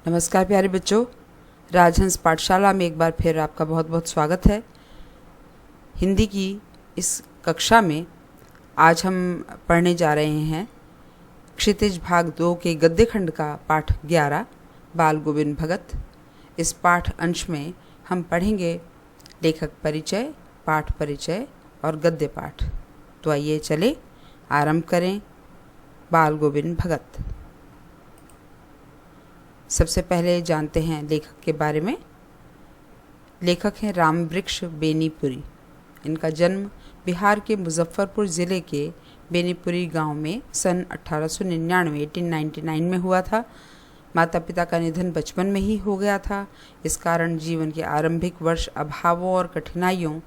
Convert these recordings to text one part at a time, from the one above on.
नमस्कार प्यारे बच्चों, राजहंस पाठशाला में एक बार फिर आपका बहुत बहुत स्वागत है। हिंदी की इस कक्षा में आज हम पढ़ने जा रहे हैं क्षितिज भाग 2 के गद्य खंड का पाठ 11 बाल गोविंद भगत। इस पाठ अंश में हम पढ़ेंगे लेखक परिचय, पाठ परिचय और गद्य पाठ। तो आइए चले आरंभ करें। बाल गोविंद भगत। सबसे पहले जानते हैं लेखक के बारे में। लेखक हैं रामवृक्ष बेनीपुरी। इनका जन्म बिहार के मुजफ्फरपुर ज़िले के बेनीपुरी गांव में सन 1899 में हुआ था। माता पिता का निधन बचपन में ही हो गया था। इस कारण जीवन के आरंभिक वर्ष अभावों और कठिनाइयों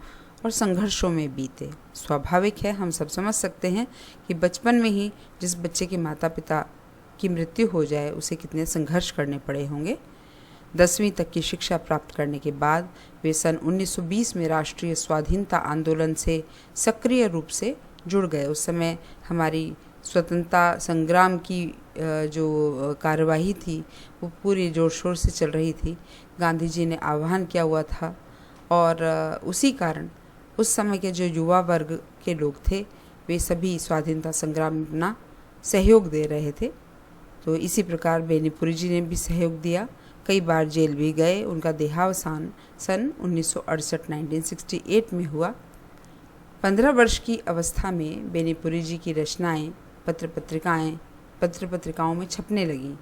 और संघर्षों में बीते। स्वाभाविक है, हम सब समझ सकते हैं कि बचपन में ही जिस बच्चे के माता पिता की मृत्यु हो जाए उसे कितने संघर्ष करने पड़े होंगे। 10वीं तक की शिक्षा प्राप्त करने के बाद वे सन 1920 में राष्ट्रीय स्वाधीनता आंदोलन से सक्रिय रूप से जुड़ गए। उस समय हमारी स्वतंत्रता संग्राम की जो कार्यवाही थी वो पूरी जोर शोर से चल रही थी। गांधी जी ने आह्वान किया हुआ था और उसी कारण उस समय के जो युवा वर्ग के लोग थे वे सभी स्वाधीनता संग्राम में अपना सहयोग दे रहे थे। तो इसी प्रकार बेनीपुरी जी ने भी सहयोग दिया। कई बार जेल भी गए। उनका देहावसान सन 1968 में हुआ। 15 वर्ष की अवस्था में बेनीपुरी जी की रचनाएं पत्र पत्रिकाओं में छपने लगीं।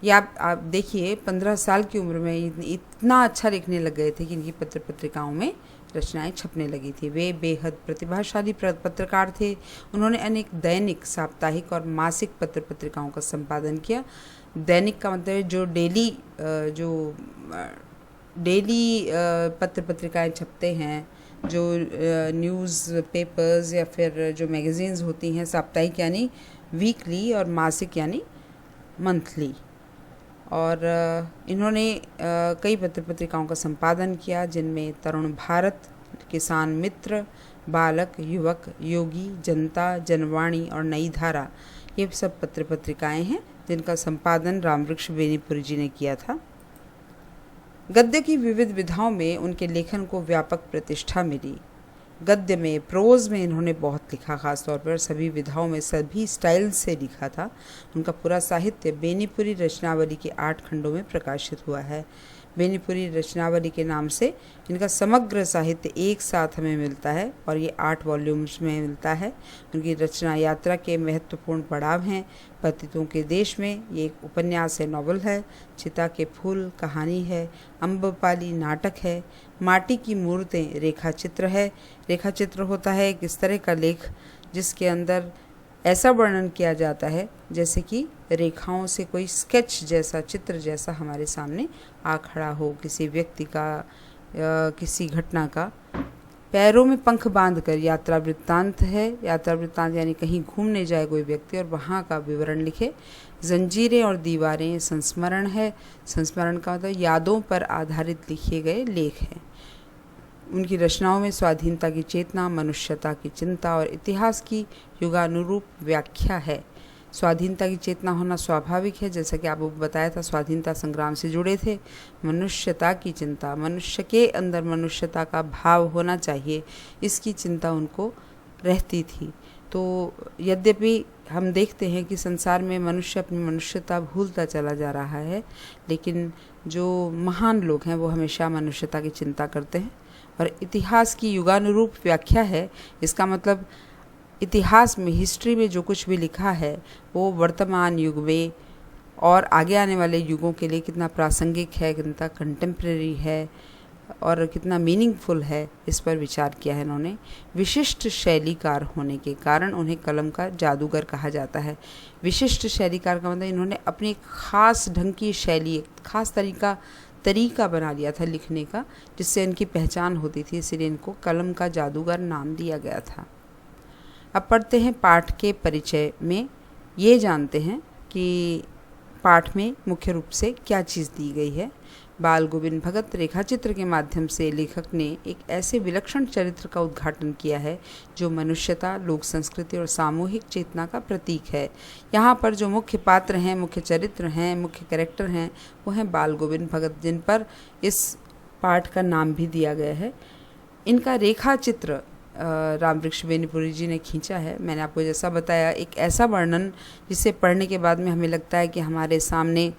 या आप देखिए, 15 साल की उम्र में इतना अच्छा लिखने लग गए थे कि इनकी पत्र पत्रिकाओं में रचनाएं छपने लगी थी। वे बेहद प्रतिभाशाली पत्रकार थे। उन्होंने अनेक दैनिक, साप्ताहिक और मासिक पत्र पत्रिकाओं का संपादन किया। दैनिक का मतलब है जो डेली पत्र पत्रिकाएं छपते हैं, जो न्यूज़ पेपर्स या फिर जो मैगज़ीन्स होती हैं। साप्ताहिक यानी वीकली और मासिक यानी मंथली। और इन्होंने कई पत्र पत्रिकाओं का संपादन किया, जिनमें तरुण भारत, किसान मित्र, बालक, युवक, योगी, जनता, जनवाणी और नई धारा, ये सब पत्र पत्रिकाएं हैं जिनका संपादन रामवृक्ष बेनीपुरी जी ने किया था। गद्य की विविध विधाओं में उनके लेखन को व्यापक प्रतिष्ठा मिली। गद्य में, प्रोज में इन्होंने बहुत लिखा, खासतौर पर सभी विधाओं में, सभी स्टाइल से लिखा था। उनका पूरा साहित्य बेनीपुरी रचनावली के 8 खंडों में प्रकाशित हुआ है। बेनीपुरी रचनावली के नाम से इनका समग्र साहित्य एक साथ हमें मिलता है और ये 8 वॉल्यूम्स में मिलता है। उनकी रचना यात्रा के महत्वपूर्ण पड़ाव हैं। पतितों के देश में ये एक उपन्यास है, नॉवल है। चिता के फूल कहानी है। अम्बपाली नाटक है। माटी की मूर्तें रेखा चित्र है। रेखा चित्र होता है एक इस तरह का लेख जिसके अंदर ऐसा वर्णन किया जाता है जैसे कि रेखाओं से कोई स्केच जैसा, चित्र जैसा हमारे सामने आ खड़ा हो, किसी व्यक्ति का या किसी घटना का। पैरों में पंख बांधकर यात्रा वृत्तांत है। यात्रा वृत्तांत यानी कहीं घूमने जाए कोई व्यक्ति और वहाँ का विवरण लिखे। जंजीरें और दीवारें संस्मरण है। संस्मरण का मतलब यादों पर आधारित लिखे गए लेख हैं। उनकी रचनाओं में स्वाधीनता की चेतना, मनुष्यता की चिंता और इतिहास की युगानुरूप व्याख्या है। स्वाधीनता की चेतना होना स्वाभाविक है, जैसा कि आपको बताया था, स्वाधीनता संग्राम से जुड़े थे। मनुष्यता की चिंता, मनुष्य के अंदर मनुष्यता का भाव होना चाहिए, इसकी चिंता उनको रहती थी। तो यद्यपि हम देखते हैं कि संसार में मनुष्य अपनी मनुष्यता भूलता चला जा रहा है, लेकिन जो महान लोग हैं वो हमेशा मनुष्यता की चिंता करते हैं। और इतिहास की युगानुरूप व्याख्या है, इसका मतलब इतिहास में, हिस्ट्री में जो कुछ भी लिखा है वो वर्तमान युग में और आगे आने वाले युगों के लिए कितना प्रासंगिक है, कितना कंटेम्प्रेरी है और कितना मीनिंगफुल है, इस पर विचार किया है इन्होंने। विशिष्ट शैलीकार होने के कारण उन्हें कलम का जादूगर कहा जाता है। विशिष्ट शैलीकार का मतलब इन्होंने अपनी एक खास ढंग की शैली, एक खास तरीका बना लिया था लिखने का, जिससे इनकी पहचान होती थी, इसलिए इनको कलम का जादूगर नाम दिया गया था। अब पढ़ते हैं पाठ के परिचय में। ये जानते हैं कि पाठ में मुख्य रूप से क्या चीज़ दी गई है। बाल गोविंद भगत रेखाचित्र के माध्यम से लेखक ने एक ऐसे विलक्षण चरित्र का उद्घाटन किया है जो मनुष्यता, लोक संस्कृति और सामूहिक चेतना का प्रतीक है। यहाँ पर जो मुख्य पात्र हैं, मुख्य चरित्र हैं, मुख्य कैरेक्टर हैं, वो हैं बाल गोविंद भगत, जिन पर इस पाठ का नाम भी दिया गया है। इनका रेखा चित्र रामवृक्ष बेनीपुरी जी ने खींचा है। मैंने आपको जैसा बताया, एक ऐसा वर्णन जिसे पढ़ने के बाद में हमें लगता है कि हमारे सामने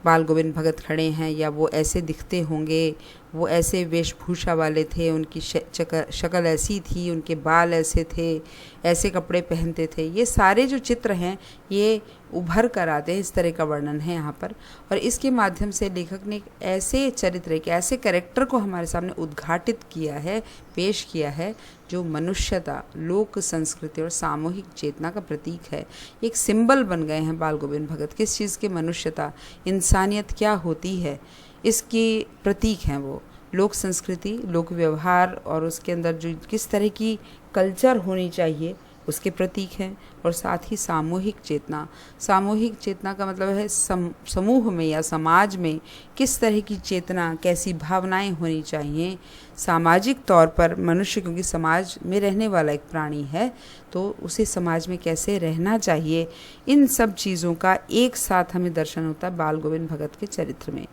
बाल गोविंद भगत खड़े हैं, या वो ऐसे दिखते होंगे, वो ऐसे वेशभूषा वाले थे, उनकी शक्ल ऐसी थी, उनके बाल ऐसे थे, ऐसे कपड़े पहनते थे। ये सारे जो चित्र हैं ये उभर कर आते हैं, इस तरह का वर्णन है यहाँ पर। और इसके माध्यम से लेखक ने एक ऐसे चरित्र, एक ऐसे कैरेक्टर को हमारे सामने उद्घाटित किया है, पेश किया है, जो मनुष्यता, लोक संस्कृति और सामूहिक चेतना का प्रतीक है। एक सिंबल बन गए हैं बाल गोविंद भगत। किस चीज़ की मनुष्यता, इंसानियत क्या होती है, इसकी प्रतीक हैं वो। लोक संस्कृति, लोक व्यवहार और उसके अंदर जो किस तरह की कल्चर होनी चाहिए उसके प्रतीक हैं। और साथ ही सामूहिक चेतना, सामूहिक चेतना का मतलब है समूह में या समाज में किस तरह की चेतना, कैसी भावनाएं होनी चाहिए। सामाजिक तौर पर मनुष्य, क्योंकि समाज में रहने वाला एक प्राणी है, तो उसे समाज में कैसे रहना चाहिए, इन सब चीज़ों का एक साथ हमें दर्शन होता है बाल गोविंद भगत के चरित्र में।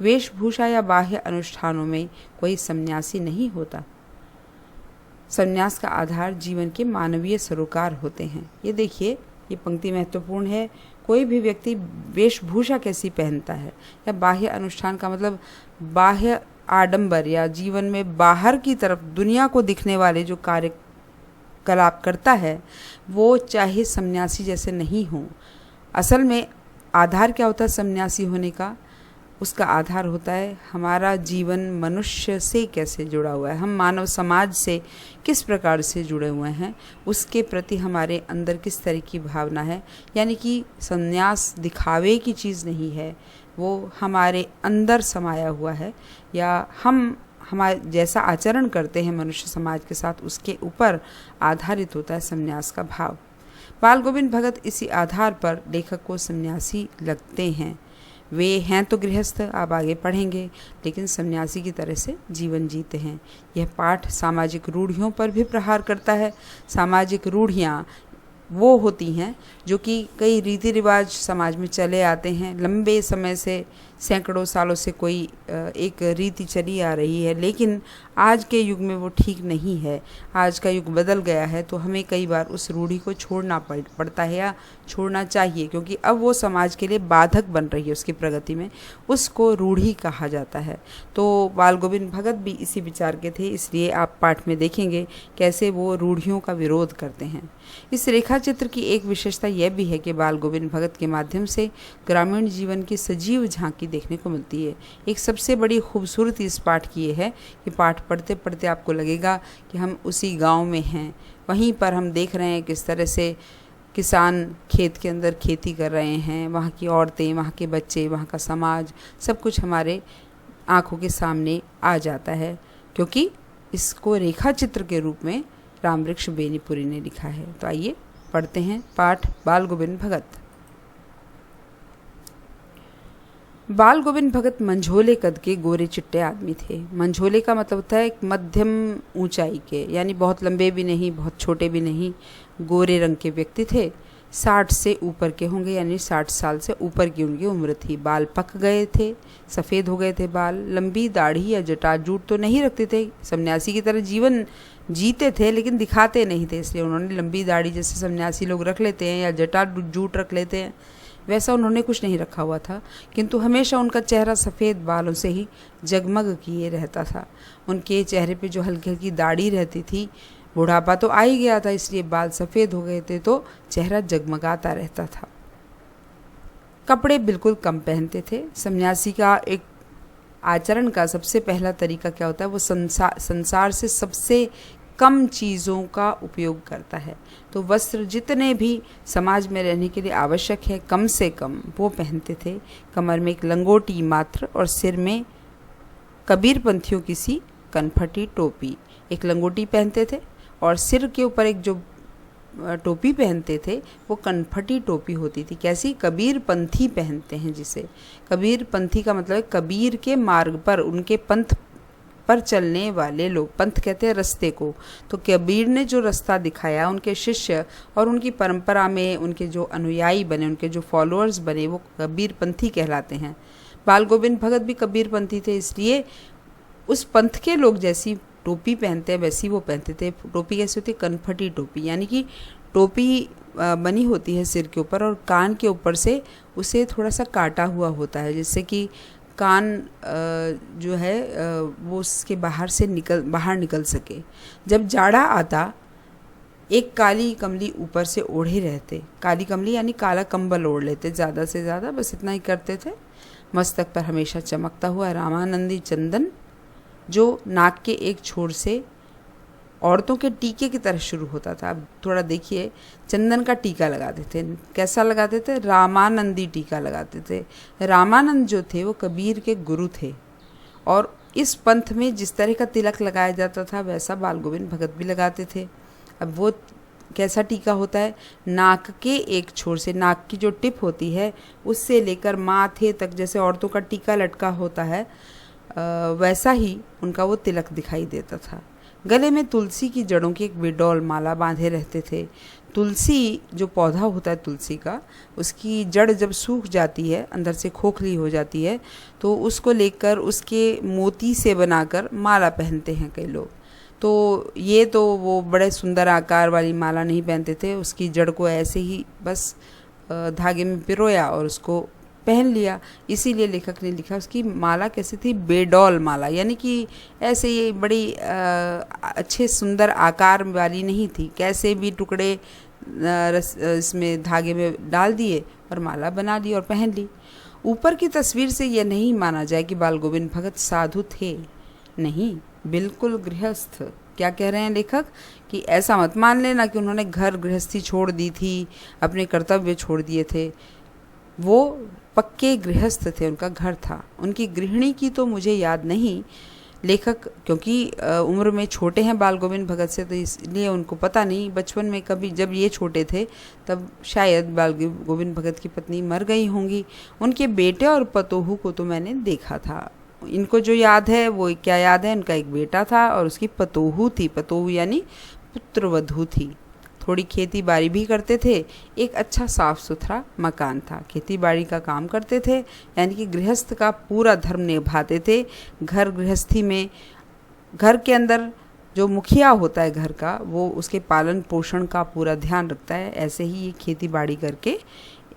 वेशभूषा या बाह्य अनुष्ठानों में कोई सन्यासी नहीं होता। संन्यास का आधार जीवन के मानवीय सरोकार होते हैं। ये देखिए, ये पंक्ति महत्वपूर्ण है। कोई भी व्यक्ति वेशभूषा कैसी पहनता है, या बाह्य अनुष्ठान का मतलब बाह्य आडंबर, या जीवन में बाहर की तरफ दुनिया को दिखने वाले जो कार्यकलाप करता है, वो चाहे सन्यासी जैसे नहीं हो। असल में आधार क्या होता है सन्यासी होने का? उसका आधार होता है हमारा जीवन मनुष्य से कैसे जुड़ा हुआ है, हम मानव समाज से किस प्रकार से जुड़े हुए हैं, उसके प्रति हमारे अंदर किस तरह की भावना है। यानी कि संन्यास दिखावे की चीज़ नहीं है, वो हमारे अंदर समाया हुआ है, या हम हमारे जैसा आचरण करते हैं मनुष्य समाज के साथ, उसके ऊपर आधारित होता है संन्यास का भाव। बाल गोविंद भगत इसी आधार पर लेखक को सन्यासी लगते हैं। वे हैं तो गृहस्थ, आप आगे पढ़ेंगे, लेकिन सन्यासी की तरह से जीवन जीते हैं। यह पाठ सामाजिक रूढ़ियों पर भी प्रहार करता है। सामाजिक रूढ़ियाँ वो होती हैं जो कि कई रीति रिवाज समाज में चले आते हैं, लंबे समय से, सैकड़ों सालों से कोई एक रीति चली आ रही है, लेकिन आज के युग में वो ठीक नहीं है। आज का युग बदल गया है, तो हमें कई बार उस रूढ़ी को छोड़ना पड़ता है, या छोड़ना चाहिए, क्योंकि अब वो समाज के लिए बाधक बन रही है उसकी प्रगति में। उसको रूढ़ी कहा जाता है। तो बाल गोविंद भगत भी इसी विचार के थे, इसलिए आप पाठ में देखेंगे कैसे वो रूढ़ियों का विरोध करते हैं। इस रेखा चित्र की एक विशेषता यह भी है कि बाल गोविंद भगत के माध्यम से ग्रामीण जीवन की सजीव झांकी देखने को मिलती है। एक सबसे बड़ी खूबसूरती इस पाठ की ये है कि पाठ पढ़ते पढ़ते आपको लगेगा कि हम उसी गांव में हैं, वहीं पर हम देख रहे हैं किस तरह से किसान खेत के अंदर खेती कर रहे हैं, वहाँ की औरतें, वहाँ के बच्चे, वहाँ का समाज, सब कुछ हमारे आँखों के सामने आ जाता है, क्योंकि इसको रेखा चित्र के रूप में रामवृक्ष बेनीपुरी ने लिखा है। तो आइए पढ़ते हैं पाठ बाल गोविंद भगत। बाल गोविंद भगत मंझोले कद के गोरे चिट्टे आदमी थे। मंझोले का मतलब होता है एक मध्यम ऊंचाई के, यानी बहुत लंबे भी नहीं, बहुत छोटे भी नहीं, गोरे रंग के व्यक्ति थे। 60 से ऊपर के होंगे, यानी 60 साल से ऊपर की उनकी उम्र थी। बाल पक गए थे, सफ़ेद हो गए थे बाल। लंबी दाढ़ी या जटाजूट तो नहीं रखते थे, सन्यासी की तरह जीवन जीते थे, लेकिन दिखाते नहीं थे, इसलिए उन्होंने लंबी दाढ़ी जैसे सन्यासी लोग रख लेते हैं, या जटाजूट रख लेते हैं, वैसा उन्होंने कुछ नहीं रखा हुआ था। किंतु हमेशा उनका चेहरा सफ़ेद बालों से ही जगमग किए रहता था। उनके चेहरे पे जो हल्की हल्की दाढ़ी रहती थी, बुढ़ापा तो आ ही गया था, इसलिए बाल सफ़ेद हो गए थे, तो चेहरा जगमगाता रहता था। कपड़े बिल्कुल कम पहनते थे। सन्यासी का एक आचरण का सबसे पहला तरीका क्या होता है, वो संसार से सबसे कम चीज़ों का उपयोग करता है। तो वस्त्र जितने भी समाज में रहने के लिए आवश्यक है, कम से कम वो पहनते थे। कमर में एक लंगोटी मात्र, और सिर में कबीरपंथियों की सी कनफटी टोपी। एक लंगोटी पहनते थे, और सिर के ऊपर एक जो टोपी पहनते थे वो कनफटी टोपी होती थी। कैसी? कबीर पंथी पहनते हैं जिसे। कबीर पंथी का मतलब है कबीर के मार्ग पर, उनके पंथ पर चलने वाले लोग। पंथ कहते हैं रास्ते को। तो कबीर ने जो रास्ता दिखाया, उनके शिष्य और उनकी परंपरा में उनके जो अनुयायी बने, उनके जो फॉलोअर्स बने, वो कबीर पंथी कहलाते हैं। बाल गोविंद भगत भी कबीर पंथी थे, इसलिए उस पंथ के लोग जैसी टोपी पहनते हैं वैसी वो पहनते थे। टोपी कैसी होती है? कनफटी टोपी, यानी कि टोपी बनी होती है सिर के ऊपर और कान के ऊपर से उसे थोड़ा सा काटा हुआ होता है, जिससे कि कान जो है वो उसके बाहर निकल सके। जब जाड़ा आता, एक काली कमली ऊपर से ओढ़े रहते। काली कमली यानी काला कंबल ओढ़ लेते, ज़्यादा से ज़्यादा, बस इतना ही करते थे। मस्तक पर हमेशा चमकता हुआ रामानंदी चंदन, जो नाक के एक छोर से औरतों के टीके की तरह शुरू होता था। अब थोड़ा देखिए, चंदन का टीका लगाते थे। कैसा लगाते थे? रामानंदी टीका लगाते थे। रामानंद जो थे वो कबीर के गुरु थे, और इस पंथ में जिस तरह का तिलक लगाया जाता था वैसा बाल गोविंद भगत भी लगाते थे। अब वो कैसा टीका होता है? नाक के एक छोर से, नाक की जो टिप होती है उससे लेकर माथे तक, जैसे औरतों का टीका लटका होता है वैसा ही उनका वो तिलक दिखाई देता था। गले में तुलसी की जड़ों की एक बेडौल माला बांधे रहते थे। तुलसी जो पौधा होता है तुलसी का, उसकी जड़ जब सूख जाती है, अंदर से खोखली हो जाती है, तो उसको लेकर उसके मोती से बनाकर माला पहनते हैं कई लोग। तो ये तो वो बड़े सुंदर आकार वाली माला नहीं पहनते थे, उसकी जड़ को ऐसे ही बस धागे में पिरोया और उसको पहन लिया। इसीलिए लेखक ने लिखा उसकी माला कैसी थी? बेडौल माला, यानी कि ऐसे ये बड़ी अच्छे सुंदर आकार वाली नहीं थी। कैसे भी टुकड़े इसमें धागे में डाल दिए और माला बना ली और पहन ली। ऊपर की तस्वीर से यह नहीं माना जाए कि बाल गोविंद भगत साधु थे, नहीं, बिल्कुल गृहस्थ। क्या कह रहे हैं लेखक? कि ऐसा मत मान लेना कि उन्होंने घर गृहस्थी छोड़ दी थी, अपने कर्तव्य छोड़ दिए थे। वो पक्के गृहस्थ थे, उनका घर था। उनकी गृहिणी की तो मुझे याद नहीं, लेखक क्योंकि उम्र में छोटे हैं बाल गोविंद भगत से, तो इसलिए उनको पता नहीं। बचपन में कभी जब ये छोटे थे तब शायद बाल गोविंद भगत की पत्नी मर गई होंगी। उनके बेटे और पतोहू को तो मैंने देखा था। इनको जो याद है वो क्या याद है? उनका एक बेटा था और उसकी पतोहू थी। पतोहू यानी पुत्रवधू थी। थोड़ी खेती बाड़ी भी करते थे। एक अच्छा साफ सुथरा मकान था। खेती बाड़ी का काम करते थे, यानी कि गृहस्थ का पूरा धर्म निभाते थे। घर गृहस्थी में, घर के अंदर जो मुखिया होता है घर का, वो उसके पालन पोषण का पूरा ध्यान रखता है। ऐसे ही ये खेती बाड़ी करके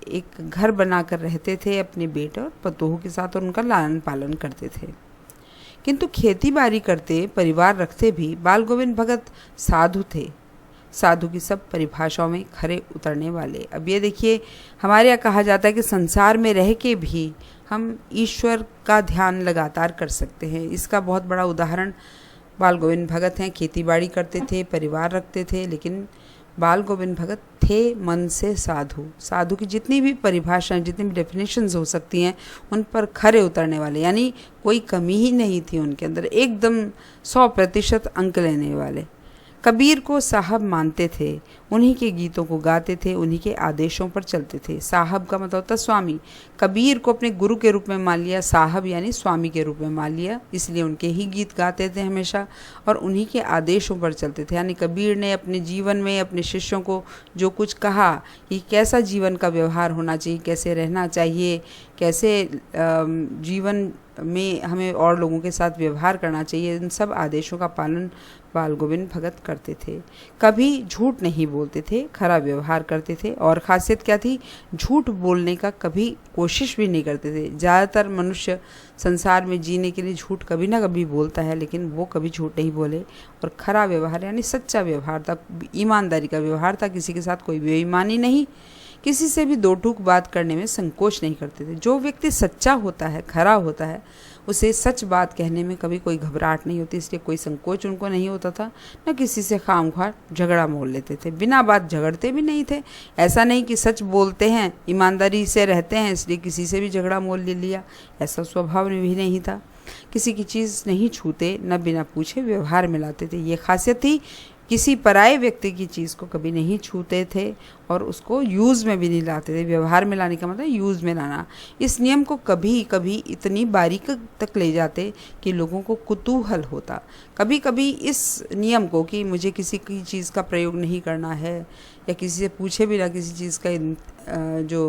एक घर बनाकर रहते थे अपने बेटे और पतोहू के साथ, और उनका लालन पालन करते थे। किंतु खेती बाड़ी करते, परिवार रखते भी बाल गोविंद भगत साधु थे। साधु की सब परिभाषाओं में खरे उतरने वाले। अब ये देखिए, हमारे यहाँ कहा जाता है कि संसार में रह के भी हम ईश्वर का ध्यान लगातार कर सकते हैं। इसका बहुत बड़ा उदाहरण बाल गोविंद भगत हैं। खेती बाड़ी करते थे, परिवार रखते थे, लेकिन बाल गोविंद भगत थे मन से साधु। साधु की जितनी भी परिभाषाएं, जितनी भी डेफिनेशंस हो सकती हैं, उन पर खरे उतरने वाले, यानी कोई कमी ही नहीं थी उनके अंदर, एकदम 100% अंक लेने वाले। कबीर को साहब मानते थे, उन्हीं के गीतों को गाते थे, उन्हीं के आदेशों पर चलते थे। साहब का मतलब होता स्वामी। कबीर को अपने गुरु के रूप में मान लिया, साहब यानी स्वामी के रूप में मान लिया, इसलिए उनके ही गीत गाते थे हमेशा और उन्हीं के आदेशों पर चलते थे। यानी कबीर ने अपने जीवन में अपने शिष्यों को जो कुछ कहा कि कैसा जीवन का व्यवहार होना चाहिए, कैसे रहना चाहिए, कैसे जीवन में हमें और लोगों के साथ व्यवहार करना चाहिए, इन सब आदेशों का पालन बाल गोविंद भगत करते थे। कभी झूठ नहीं बोलते थे, खरा व्यवहार करते थे। और ख़ासियत क्या थी? झूठ बोलने का कभी कोशिश भी नहीं करते थे। ज़्यादातर मनुष्य संसार में जीने के लिए झूठ कभी ना कभी बोलता है, लेकिन वो कभी झूठ नहीं बोले। और खरा व्यवहार यानी सच्चा व्यवहार था, ईमानदारी का व्यवहार था। किसी के साथ कोई बेईमानी नहीं, किसी से भी दो टूक बात करने में संकोच नहीं करते थे। जो व्यक्ति सच्चा होता है, खरा होता है, उसे सच बात कहने में कभी कोई घबराहट नहीं होती, इसलिए कोई संकोच उनको नहीं होता था। न किसी से खामख्वाह झगड़ा मोल लेते थे, बिना बात झगड़ते भी नहीं थे। ऐसा नहीं कि सच बोलते हैं, ईमानदारी से रहते हैं, इसलिए किसी से भी झगड़ा मोल ले लिया, ऐसा स्वभाव भी नहीं था। किसी की चीज़ नहीं छूते, न बिना पूछे व्यवहार में लाते थे। ये खासियत थी किसी पराये व्यक्ति की चीज़ को कभी नहीं छूते थे और उसको यूज़ में भी नहीं लाते थे। व्यवहार में लाने का मतलब यूज़ में लाना। इस नियम को कभी कभी इतनी बारीक तक ले जाते कि लोगों को कुतूहल होता। कभी कभी इस नियम को कि मुझे किसी की चीज़ का प्रयोग नहीं करना है या किसी से पूछे बिना किसी चीज़ का जो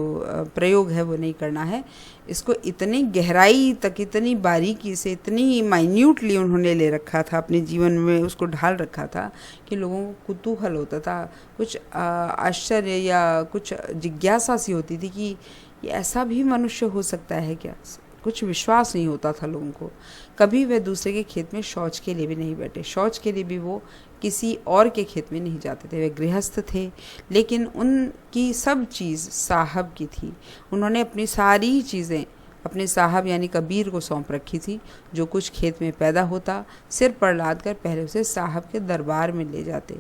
प्रयोग है वो नहीं करना है, इसको इतनी गहराई तक, इतनी बारीकी से, इतनी माइन्यूटली उन्होंने ले रखा था, अपने जीवन में उसको ढाल रखा था कि लोगों को कुतूहल होता था, कुछ आश्चर्य या कुछ जिज्ञासा सी होती थी कि ये ऐसा भी मनुष्य हो सकता है क्या। कुछ विश्वास नहीं होता था लोगों को। कभी वे दूसरे के खेत में शौच के लिए भी नहीं बैठे। शौच के लिए भी वो किसी और के खेत में नहीं जाते थे। वे गृहस्थ थे, लेकिन उनकी सब चीज़ साहब की थी। उन्होंने अपनी सारी चीज़ें अपने साहब यानी कबीर को सौंप रखी थी। जो कुछ खेत में पैदा होता सिर पर लाद कर पहले उसे साहब के दरबार में ले जाते।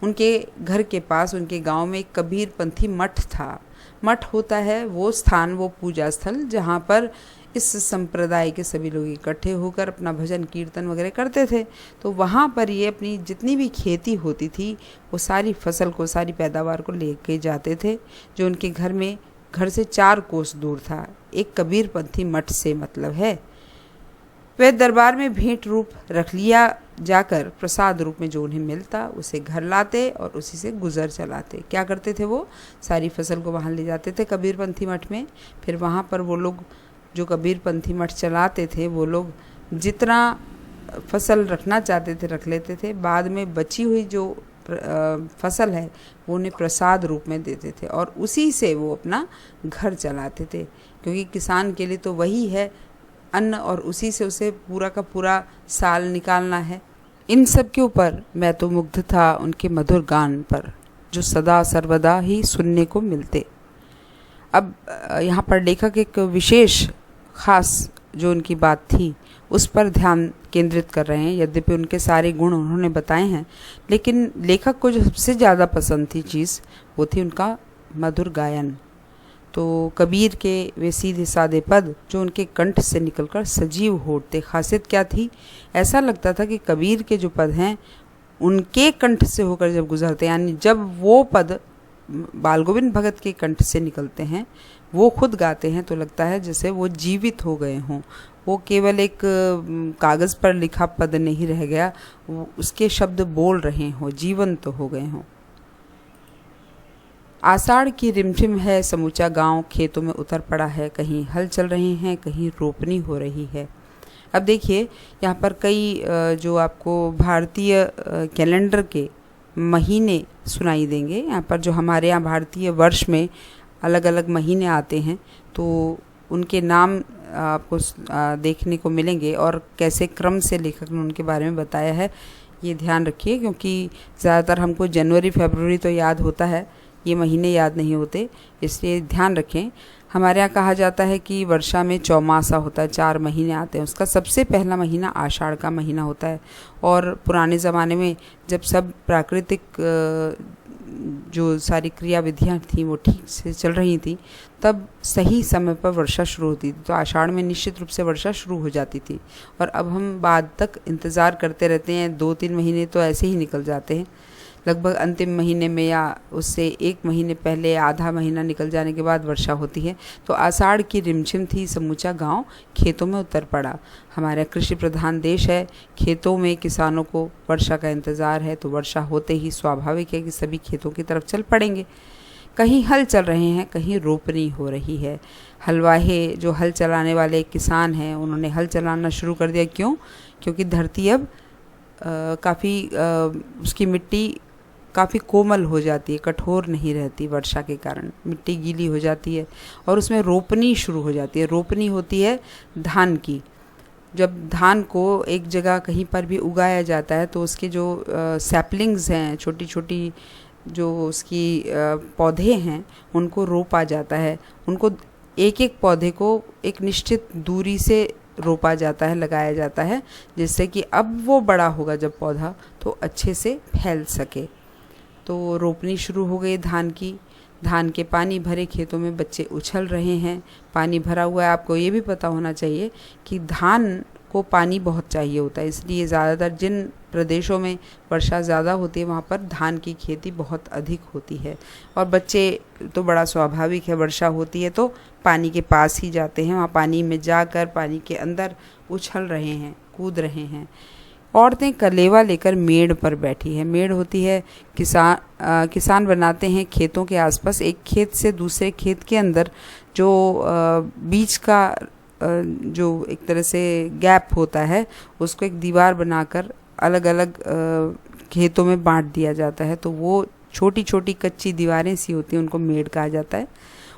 उनके घर के पास उनके गांव में एक कबीर पंथी मठ था। मठ होता है वो स्थान, वो पूजा स्थल जहाँ पर इस संप्रदाय के सभी लोग इकट्ठे होकर अपना भजन कीर्तन वगैरह करते थे। तो वहाँ पर ये अपनी जितनी भी खेती होती थी वो सारी फसल को, सारी पैदावार को लेके जाते थे, जो उनके घर से 4 कोस दूर था। एक कबीरपंथी मठ से मतलब है। वे दरबार में भेंट रूप रख लिया जाकर प्रसाद रूप में जो उन्हें मिलता उसे घर लाते और उसी से गुजर चलाते। क्या करते थे वो? सारी फसल को वहाँ ले जाते थे कबीरपंथी मठ में। फिर वहाँ पर वो लोग जो कबीरपंथी मठ चलाते थे वो लोग जितना फसल रखना चाहते थे रख लेते थे। बाद में बची हुई जो फसल है वो उन्हें प्रसाद रूप में देते थे और उसी से वो अपना घर चलाते थे, क्योंकि किसान के लिए तो वही है अन्न और उसी से उसे पूरा का पूरा साल निकालना है। इन सब के ऊपर मैं तो मुग्ध था उनके मधुर गान पर, जो सदा सर्वदा ही सुनने को मिलते। अब यहाँ पर लेखक एक विशेष खास जो उनकी बात थी उस पर ध्यान केंद्रित कर रहे हैं। यद्यपि उनके सारे गुण उन्होंने बताए हैं, लेकिन लेखक को जो सबसे ज़्यादा पसंद थी चीज़ वो थी उनका मधुर गायन। तो कबीर के वे सीधे सादे पद जो उनके कंठ से निकलकर सजीव हो उठते। खासियत क्या थी? ऐसा लगता था कि कबीर के जो पद हैं उनके कंठ से होकर जब गुजरते, यानी जब वो पद बाल गोविंद भगत के कंठ से निकलते हैं, वो खुद गाते हैं, तो लगता है जैसे वो जीवित हो गए हों। वो केवल एक कागज़ पर लिखा पद नहीं रह गया, वो उसके शब्द बोल रहे हों, जीवंत तो हो गए हों। आषाढ़ की रिमझिम है, समूचा गांव खेतों में उतर पड़ा है। कहीं हल चल रहे हैं, कहीं रोपनी हो रही है। अब देखिए यहाँ पर कई जो आपको भारतीय कैलेंडर के महीने सुनाई देंगे। यहाँ पर जो हमारे यहाँ भारतीय वर्ष में अलग अलग महीने आते हैं तो उनके नाम आपको देखने को मिलेंगे और कैसे क्रम से लेखक ने उनके बारे में बताया है, ये ध्यान रखिए, क्योंकि ज़्यादातर हमको जनवरी फरवरी तो याद होता है, ये महीने याद नहीं होते, इसलिए ध्यान रखें। हमारे यहाँ कहा जाता है कि वर्षा में चौमासा होता है, 4 महीने आते हैं। उसका सबसे पहला महीना आषाढ़ का महीना होता है। और पुराने ज़माने में जब सब प्राकृतिक जो सारी क्रियाविधियाँ थीं वो ठीक से चल रही थी, तब सही समय पर वर्षा शुरू होती थी। तो आषाढ़ में निश्चित रूप से वर्षा शुरू हो जाती थी। और अब हम बाद तक इंतज़ार करते रहते हैं, 2-3 महीने तो ऐसे ही निकल जाते हैं। लगभग अंतिम महीने में या उससे 1 महीने पहले आधा महीना निकल जाने के बाद वर्षा होती है। तो आषाढ़ की रिमझिम थी, समूचा गांव खेतों में उतर पड़ा। हमारा कृषि प्रधान देश है, खेतों में किसानों को वर्षा का इंतज़ार है, तो वर्षा होते ही स्वाभाविक है कि सभी खेतों की तरफ चल पड़ेंगे। कहीं हल चल रहे हैं, कहीं रोपनी हो रही है। हलवाहे जो हल चलाने वाले किसान हैं उन्होंने हल चलाना शुरू कर दिया। क्यों? क्योंकि धरती अब काफ़ी उसकी मिट्टी काफ़ी कोमल हो जाती है, कठोर नहीं रहती। वर्षा के कारण मिट्टी गीली हो जाती है और उसमें रोपनी शुरू हो जाती है। रोपनी होती है धान की। जब धान को एक जगह कहीं पर भी उगाया जाता है तो उसके जो सैपलिंग्स हैं, छोटी छोटी जो उसकी पौधे हैं, उनको रोपा जाता है। उनको एक एक पौधे को एक निश्चित दूरी से रोपा जाता है, लगाया जाता है, जिससे कि अब वो बड़ा होगा जब पौधा तो अच्छे से फैल सके। तो रोपनी शुरू हो गई धान की। धान के पानी भरे खेतों में बच्चे उछल रहे हैं। पानी भरा हुआ है। आपको ये भी पता होना चाहिए कि धान को पानी बहुत चाहिए होता है, इसलिए ज़्यादातर जिन प्रदेशों में वर्षा ज़्यादा होती है वहाँ पर धान की खेती बहुत अधिक होती है। और बच्चे तो बड़ा स्वाभाविक है, वर्षा होती है तो पानी के पास ही जाते हैं, वहाँ पानी में जाकर पानी के अंदर उछल रहे हैं, कूद रहे हैं। औरतें कलेवा लेकर मेड़ पर बैठी है। मेड़ होती है, किसान बनाते हैं खेतों के आसपास, एक खेत से दूसरे खेत के अंदर जो बीच का जो एक तरह से गैप होता है उसको एक दीवार बनाकर अलग अलग खेतों में बांट दिया जाता है। तो वो छोटी छोटी कच्ची दीवारें सी होती हैं, उनको मेड़ कहा जाता है।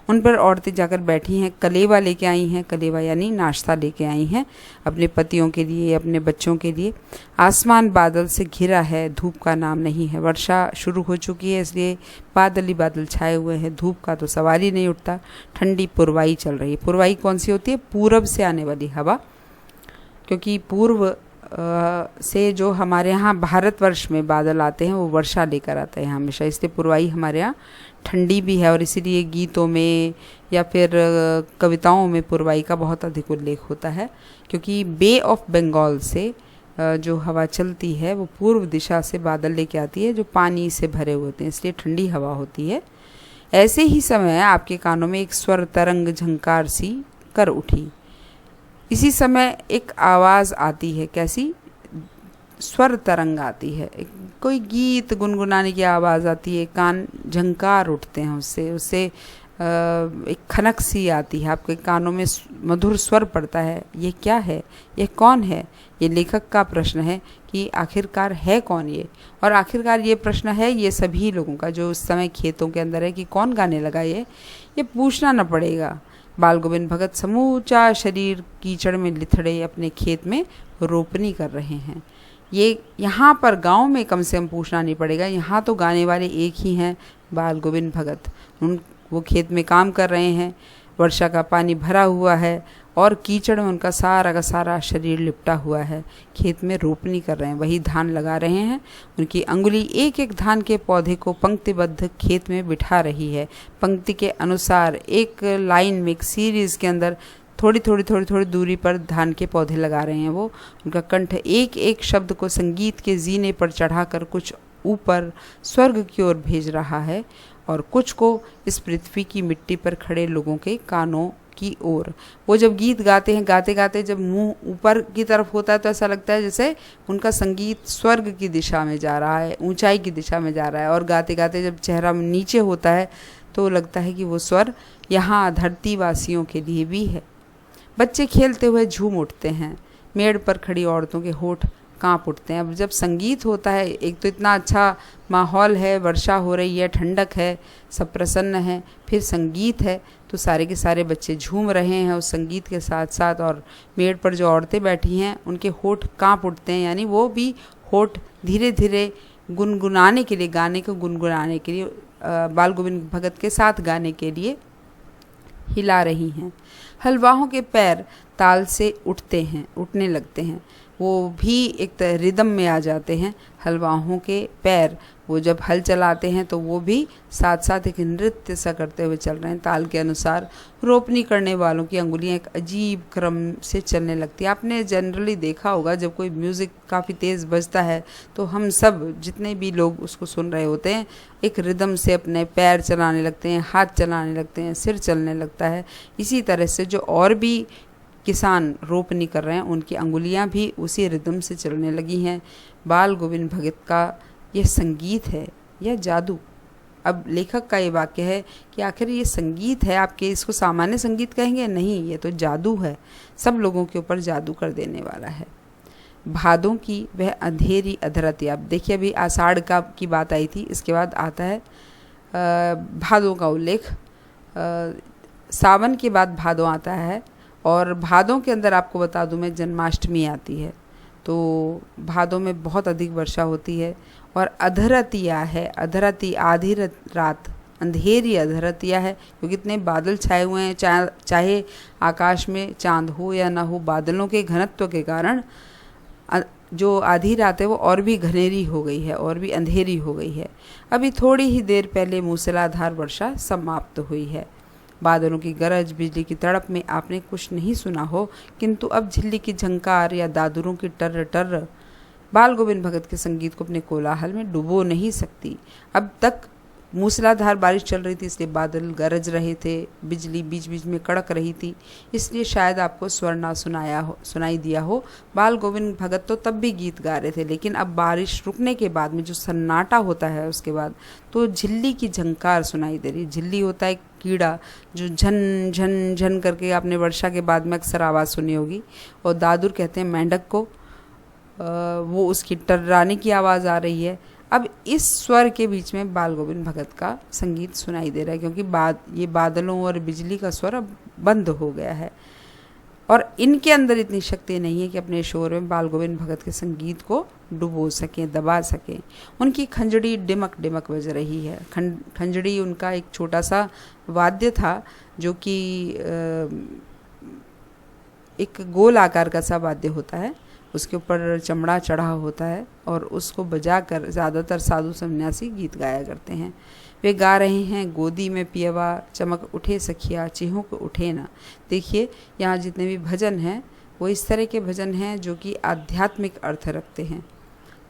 उन पर औरतें जाकर बैठी हैं, कलेवा लेके आई हैं। कलेवा यानी नाश्ता लेके आई हैं अपने पतियों के लिए, अपने बच्चों के लिए। आसमान बादल से घिरा है, धूप का नाम नहीं है। वर्षा शुरू हो चुकी है, इसलिए बादल ही बादल छाए हुए हैं, धूप का तो सवाल ही नहीं उठता। ठंडी पुरवाई चल रही है। पुरवाई कौन सी होती है? पूरब से आने वाली हवा, क्योंकि पूर्व से जो हमारे यहाँ भारतवर्ष में बादल आते हैं वो वर्षा लेकर आते हैं हमेशा, इसलिए पुरवाई हमारे यहाँ ठंडी भी है। और इसीलिए गीतों में या फिर कविताओं में पुरवाई का बहुत अधिक उल्लेख होता है, क्योंकि बे ऑफ बंगाल से जो हवा चलती है वो पूर्व दिशा से बादल लेके आती है जो पानी से भरे हुए होते हैं, इसलिए ठंडी हवा होती है। ऐसे ही समय आपके कानों में एक स्वर तरंग झंकार सी कर उठी। इसी समय एक आवाज़ आती है, कैसी? स्वर तरंग आती है, कोई गीत गुनगुनाने की आवाज़ आती है, कान झंकार उठते हैं उससे एक खनक सी आती है, आपके कानों में मधुर स्वर पड़ता है। ये क्या है? ये कौन है? ये लेखक का प्रश्न है कि आखिरकार है कौन ये। और आखिरकार ये प्रश्न है ये सभी लोगों का जो उस समय खेतों के अंदर है कि कौन गाने लगा ये पूछना न पड़ेगा। बाल गोविंद भगत समूचा शरीर कीचड़ में लिथड़े अपने खेत में रोपनी कर रहे हैं। ये यहाँ पर गांव में कम से कम पूछना नहीं पड़ेगा, यहाँ तो गाने वाले एक ही हैं, बाल गोविंद भगत। वो खेत में काम कर रहे हैं, वर्षा का पानी भरा हुआ है और कीचड़ में उनका सारा का सारा शरीर लिपटा हुआ है, खेत में रोपनी कर रहे हैं, वही धान लगा रहे हैं। उनकी अंगुली एक एक धान के पौधे को पंक्तिबद्ध खेत में बिठा रही है, पंक्ति के अनुसार एक लाइन में, एक सीरीज़ के अंदर थोड़ी थोड़ी दूरी पर धान के पौधे लगा रहे हैं। वो उनका कंठ एक एक शब्द को संगीत के जीने पर चढ़ाकर कुछ ऊपर स्वर्ग की ओर भेज रहा है और कुछ को इस पृथ्वी की मिट्टी पर खड़े लोगों के कानों की ओर। वो जब गीत गाते हैं, गाते गाते जब मुंह ऊपर की तरफ होता है तो ऐसा लगता है जैसे उनका संगीत स्वर्ग की दिशा में जा रहा है, ऊंचाई की दिशा में जा रहा है। और गाते गाते जब चेहरा नीचे होता है तो लगता है कि वो स्वर यहाँ धरतीवासियों के लिए भी है। बच्चे खेलते हुए झूम उठते हैं, मेड़ पर खड़ी औरतों के होठ कांप उठते हैं। अब जब संगीत होता है, एक तो इतना अच्छा माहौल है, वर्षा हो रही है, ठंडक है, सब प्रसन्न है, फिर संगीत है तो सारे के सारे बच्चे झूम रहे हैं उस संगीत के साथ साथ। और मेड़ पर जो औरतें बैठी हैं उनके होठ कांप उठते हैं, यानी वो भी होठ धीरे धीरे गुनगुनाने के लिए, गाने को गुनगुनाने के लिए, बाल गोविंद भगत के साथ गाने के लिए हिला रही हैं। हलवाहों के पैर ताल से उठने लगते हैं, वो भी एक रिदम में आ जाते हैं। हलवाहों के पैर वो जब हल चलाते हैं तो वो भी साथ साथ एक नृत्य सा करते हुए चल रहे हैं ताल के अनुसार। रोपनी करने वालों की अंगुलियां एक अजीब क्रम से चलने लगती है। आपने जनरली देखा होगा जब कोई म्यूज़िक काफ़ी तेज़ बजता है तो हम सब जितने भी लोग उसको सुन रहे होते हैं एक रिदम से अपने पैर चलाने लगते हैं, हाथ चलाने लगते हैं, सिर चलने लगता है। इसी तरह से जो और भी किसान रोपनी कर रहे हैं उनकी अंगुलियां भी उसी रिदम से चलने लगी हैं। बाल गोविंद भगत का यह संगीत है या जादू। अब लेखक का ये वाक्य है कि आखिर ये संगीत है, आपके इसको सामान्य संगीत कहेंगे? नहीं, ये तो जादू है, सब लोगों के ऊपर जादू कर देने वाला है। भादों की वह अंधेरी अधरती। अब देखिए अभी आषाढ़ का की बात आई थी, इसके बाद आता है भादों का उल्लेख। सावन के बाद भादों आता है और भादों के अंदर आपको बता दूं मैं जन्माष्टमी आती है, तो भादों में बहुत अधिक वर्षा होती है। और अधरतिया है, अधरती आधी रात, अंधेरी अधरतिया है क्योंकि इतने बादल छाए हुए हैं, चाहे आकाश में चांद हो या ना हो, बादलों के घनत्व के कारण जो आधी रात है वो और भी घनेरी हो गई है और भी अंधेरी हो गई है। अभी थोड़ी ही देर पहले मूसलाधार वर्षा समाप्त हुई है। बादलों की गरज, बिजली की तड़प में आपने कुछ नहीं सुना हो, किंतु अब झिल्ली की झंकार या दादुरों की टर्र टर्र बाल गोविंद भगत के संगीत को अपने कोलाहल में डुबो नहीं सकती। अब तक मूसलाधार बारिश चल रही थी, इसलिए बादल गरज रहे थे, बिजली बीच बीच में कड़क रही थी, इसलिए शायद आपको स्वर ना सुनाई दिया हो। बाल गोविंद भगत तो तब भी गीत गा रहे थे, लेकिन अब बारिश रुकने के बाद में जो सन्नाटा होता है उसके बाद तो झिल्ली की झंकार सुनाई दे रही। झिल्ली होता है कीड़ा जो झन झन झन करके आपने वर्षा के बाद में अक्सर आवाज़ सुनी होगी, और दादुर कहते हैं मेंढक को, वो उसकी टर्राने की आवाज़ आ रही है। अब इस स्वर के बीच में बाल गोविंद भगत का संगीत सुनाई दे रहा है, क्योंकि ये बादलों और बिजली का स्वर अब बंद हो गया है और इनके अंदर इतनी शक्ति नहीं है कि अपने शोर में बाल गोविंद भगत के संगीत को डुबो सकें, दबा सकें। उनकी खंजड़ी डिमक डिमक बज रही है। खंजड़ी उनका एक छोटा सा वाद्य था जो कि एक गोल आकार का सा वाद्य होता है, उसके ऊपर चमड़ा चढ़ा होता है और उसको बजाकर ज़्यादातर साधु सन्यासी गीत गाया करते हैं। वे गा रहे हैं, गोदी में पियवा चमक उठे सखिया चिहुक उठे ना। देखिए यहाँ जितने भी भजन हैं वो इस तरह के भजन हैं जो कि आध्यात्मिक अर्थ रखते हैं।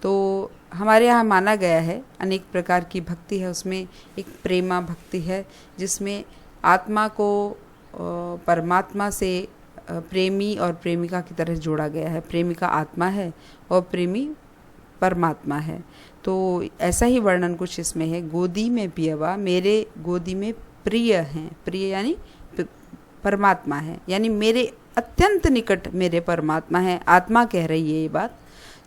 तो हमारे यहाँ माना गया है अनेक प्रकार की भक्ति है, उसमें एक प्रेमा भक्ति है जिसमें आत्मा को परमात्मा से प्रेमी और प्रेमिका की तरह जोड़ा गया है। प्रेमिका आत्मा है और प्रेमी परमात्मा है। तो ऐसा ही वर्णन कुछ इसमें है। गोदी में पियवा, मेरे गोदी में प्रिय हैं, प्रिय यानी परमात्मा है, यानी मेरे अत्यंत निकट मेरे परमात्मा है। आत्मा कह रही है ये बात।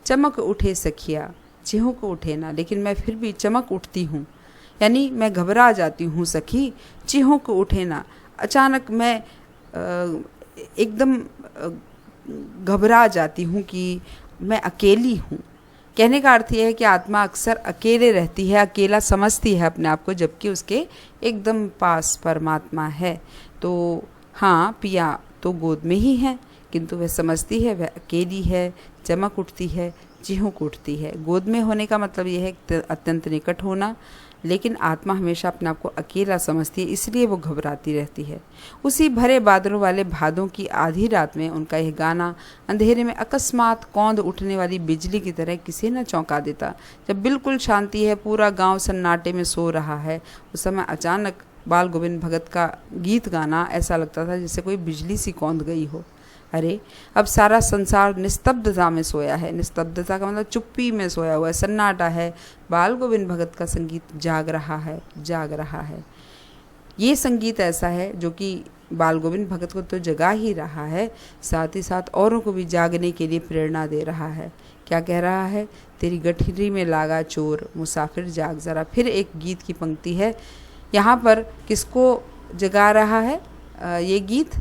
चमक उठे सखिया चिहुक उठे ना, लेकिन मैं फिर भी चमक उठती हूँ, यानी मैं घबरा जाती हूँ सखी। चिहुक उठे ना, अचानक मैं एकदम घबरा जाती हूँ कि मैं अकेली हूँ। कहने का अर्थ यह है कि आत्मा अक्सर अकेले रहती है, अकेला समझती है अपने आप को, जबकि उसके एकदम पास परमात्मा है। तो हाँ, पिया तो गोद में ही है, किंतु वह समझती है वह अकेली है। चमक उठती है, चिहुक उठती है। गोद में होने का मतलब यह है अत्यंत निकट होना, लेकिन आत्मा हमेशा अपने आप को अकेला समझती है, इसलिए वो घबराती रहती है। उसी भरे बादलों वाले भादों की आधी रात में उनका यह गाना अंधेरे में अकस्मात कौंध उठने वाली बिजली की तरह किसी न चौंका देता। जब बिल्कुल शांति है, पूरा गांव सन्नाटे में सो रहा है, उस समय अचानक बाल गोविंद भगत का गीत गाना ऐसा लगता था जैसे कोई बिजली सी कौंध गई हो। अरे अब सारा संसार निस्तब्धता में सोया है। निस्तब्धता का मतलब चुप्पी में सोया हुआ है, सन्नाटा है। बाल गोविंद भगत का संगीत जाग रहा है, जाग रहा है। ये संगीत ऐसा है जो कि बाल गोविंद भगत को तो जगा ही रहा है, साथ ही साथ औरों को भी जागने के लिए प्रेरणा दे रहा है। क्या कह रहा है? तेरी गठरी में लागा चोर मुसाफिर जाग जरा। फिर एक गीत की पंक्ति है। यहाँ पर किसको जगा रहा है ये गीत?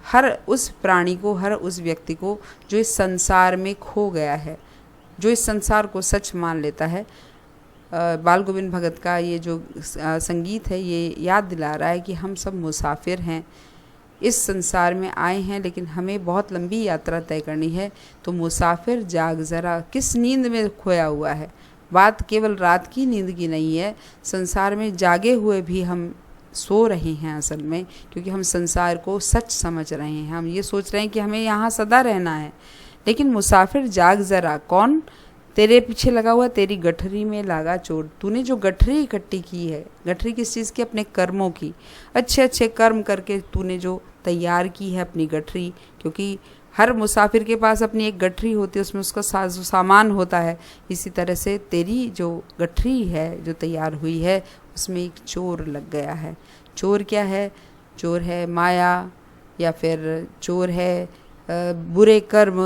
हर उस प्राणी को, हर उस व्यक्ति को जो इस संसार में खो गया है, जो इस संसार को सच मान लेता है। बाल गोविंद भगत का ये जो संगीत है ये याद दिला रहा है कि हम सब मुसाफिर हैं, इस संसार में आए हैं, लेकिन हमें बहुत लंबी यात्रा तय करनी है। तो मुसाफिर जाग ज़रा, किस नींद में खोया हुआ है। बात केवल रात की नींद की नहीं है, संसार में जागे हुए भी हम सो रहे हैं असल में, क्योंकि हम संसार को सच समझ रहे हैं। हम ये सोच रहे हैं कि हमें यहाँ सदा रहना है, लेकिन मुसाफिर जाग ज़रा। कौन? तेरे पीछे लगा हुआ, तेरी गठरी में लागा चोर। तूने जो गठरी इकट्ठी की है, गठरी किस चीज़ की? अपने कर्मों की। अच्छे अच्छे कर्म करके तूने जो तैयार की है अपनी गठरी, क्योंकि हर मुसाफिर के पास अपनी एक गठरी होती है, उसमें उसका सामान होता है। इसी तरह से तेरी जो गठरी है जो तैयार हुई है उसमें एक चोर लग गया है। चोर क्या है? चोर है माया, या फिर चोर है बुरे कर्म,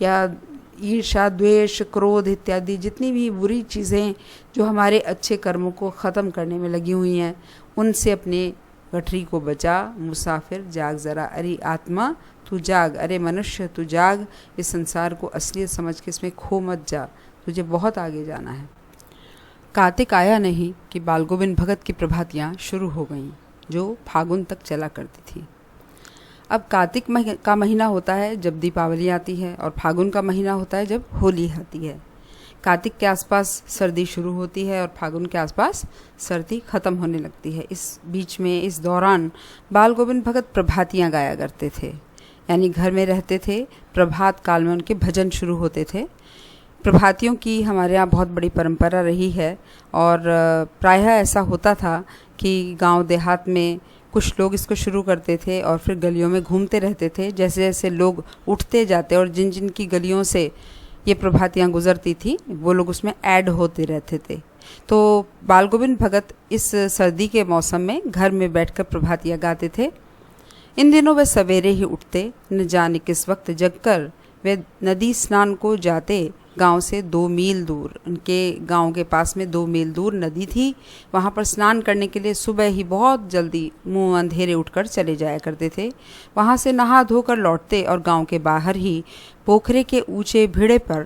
या ईर्ष्या, द्वेष, क्रोध इत्यादि जितनी भी बुरी चीज़ें जो हमारे अच्छे कर्मों को ख़त्म करने में लगी हुई हैं, उनसे अपने गठरी को बचा। मुसाफिर जाग ज़रा। अरे आत्मा तू जाग, अरे मनुष्य तू जाग। इस संसार को असलियत समझ के इसमें खो मत जा, तुझे बहुत आगे जाना है। कार्तिक आया नहीं कि बाल गोविंद भगत की प्रभातियाँ शुरू हो गईं, जो फागुन तक चला करती थी। अब कार्तिक का महीना होता है जब दीपावली आती है, और फागुन का महीना होता है जब होली आती है। कार्तिक के आसपास सर्दी शुरू होती है और फागुन के आसपास सर्दी ख़त्म होने लगती है। इस बीच में, इस दौरान बाल गोविंद भगत प्रभातियाँ गाया करते थे, यानी घर में रहते थे, प्रभात काल में उनके भजन शुरू होते थे। प्रभातियों की हमारे यहाँ बहुत बड़ी परंपरा रही है और प्रायः ऐसा होता था कि गांव देहात में कुछ लोग इसको शुरू करते थे और फिर गलियों में घूमते रहते थे। जैसे जैसे लोग उठते जाते और जिन जिन की गलियों से ये प्रभातियाँ गुजरती थी वो लोग उसमें ऐड होते रहते थे। तो बाल गोविंद भगत इस सर्दी के मौसम में घर में बैठकर प्रभातियाँ गाते थे। इन दिनों वे सवेरे ही उठते, न जाने किस वक्त जगकर वे नदी स्नान को जाते। गांव से 2 मील दूर, उनके गांव के पास में 2 मील दूर नदी थी। वहां पर स्नान करने के लिए सुबह ही बहुत जल्दी मुंह अंधेरे उठकर चले जाया करते थे। वहां से नहा धोकर लौटते और गांव के बाहर ही पोखरे के ऊंचे भिड़े पर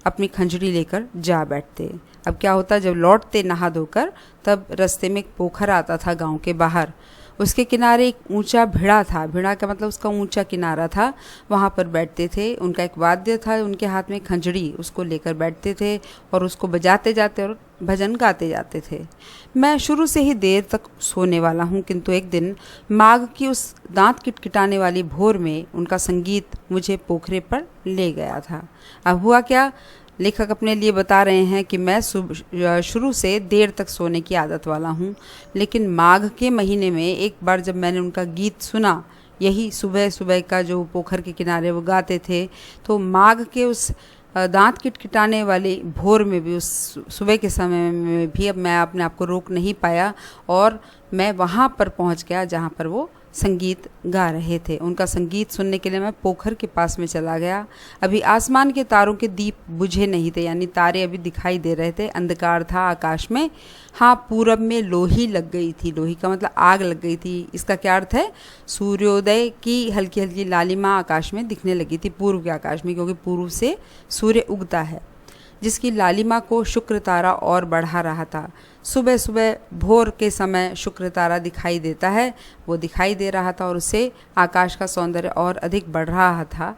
अपनी खंजड़ी लेकर जा बैठते। अब क्या होता, जब लौटते नहा धोकर, तब रास्ते में एक पोखर आता था गांव के बाहर। उसके किनारे एक ऊंचा भिड़ा था, भिड़ा का मतलब उसका ऊंचा किनारा था, वहाँ पर बैठते थे। उनका एक वाद्य था, उनके हाथ में खंजड़ी, उसको लेकर बैठते थे और उसको बजाते जाते और भजन गाते जाते थे। मैं शुरू से ही देर तक सोने वाला हूँ, किंतु एक दिन माघ की उस दांत किटकिटाने वाली भोर में उनका संगीत मुझे पोखरे पर ले गया था। अब हुआ क्या, लेखक अपने लिए बता रहे हैं कि मैं शुरू से देर तक सोने की आदत वाला हूँ, लेकिन माघ के महीने में एक बार जब मैंने उनका गीत सुना, यही सुबह सुबह का जो पोखर के किनारे वो गाते थे, तो माघ के उस दांत किटकिटाने वाली भोर में भी, उस सुबह के समय में भी अब मैं अपने आप को रोक नहीं पाया और मैं वहाँ पर पहुँच गया जहाँ पर वो संगीत गा रहे थे। उनका संगीत सुनने के लिए मैं पोखर के पास में चला गया। अभी आसमान के तारों के दीप बुझे नहीं थे, यानी तारे अभी दिखाई दे रहे थे, अंधकार था आकाश में। हाँ, पूरब में लोही लग गई थी, लोही का मतलब आग लग गई थी। इसका क्या अर्थ है, सूर्योदय की हल्की हल्की लालिमा आकाश में दिखने लगी थी, पूर्व के आकाश में, क्योंकि पूर्व से सूर्य उगता है, जिसकी लालिमा को शुक्र तारा और बढ़ा रहा था। सुबह सुबह भोर के समय शुक्र तारा दिखाई देता है, वो दिखाई दे रहा था और उससे आकाश का सौंदर्य और अधिक बढ़ रहा था।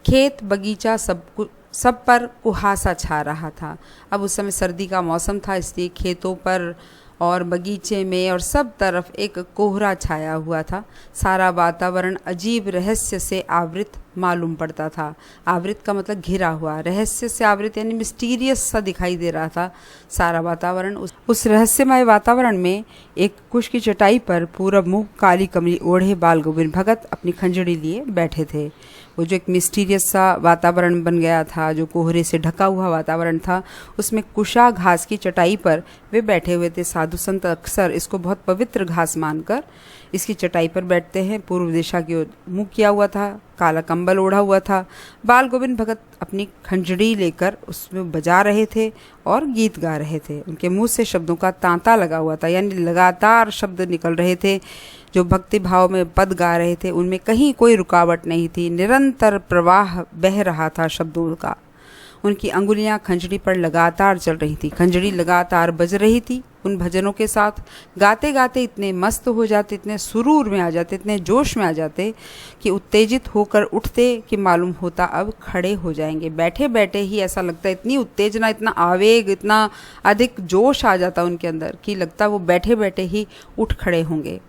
खेत बगीचा सब पर कुहासा छा रहा था। अब उस समय सर्दी का मौसम था, इसलिए खेतों पर और बगीचे में और सब तरफ एक कोहरा छाया हुआ था। सारा वातावरण अजीब रहस्य से आवृत मालूम पड़ता था। आवृत का मतलब घिरा हुआ, रहस्य से आवृत यानी मिस्टीरियस सा दिखाई दे रहा था सारा वातावरण। उस रहस्यमय वातावरण में एक कुश की चटाई पर पूरब मुँह काली कमली ओढ़े बाल गोविंद भगत अपनी खंजड़ी लिए बैठे थे। वो जो एक मिस्टीरियस सा वातावरण बन गया था, जो कोहरे से ढका हुआ वातावरण था, उसमें कुशा घास की चटाई पर वे बैठे हुए थे। साधु संत अक्सर इसको बहुत पवित्र घास मानकर इसकी चटाई पर बैठते हैं। पूर्व दिशा की ओर मुँह किया हुआ था, काला कंबल ओढ़ा हुआ था। बाल गोविंद भगत अपनी खंजड़ी लेकर उसमें बजा रहे थे और गीत गा रहे थे। उनके मुंह से शब्दों का तांता लगा हुआ था, यानी लगातार शब्द निकल रहे थे। जो भक्ति भाव में पद गा रहे थे उनमें कहीं कोई रुकावट नहीं थी, निरंतर प्रवाह बह रहा था शब्दों का। उनकी अंगुलियां खंजड़ी पर लगातार चल रही थी, खंजड़ी लगातार बज रही थी। उन भजनों के साथ गाते गाते इतने मस्त हो जाते, इतने सुरूर में आ जाते, इतने जोश में आ जाते कि उत्तेजित होकर उठते कि मालूम होता अब खड़े हो जाएंगे। बैठे बैठे ही ऐसा लगता, इतनी उत्तेजना, इतना आवेग, इतना अधिक जोश आ जाता उनके अंदर कि लगता वो बैठे बैठे ही उठ खड़े होंगे।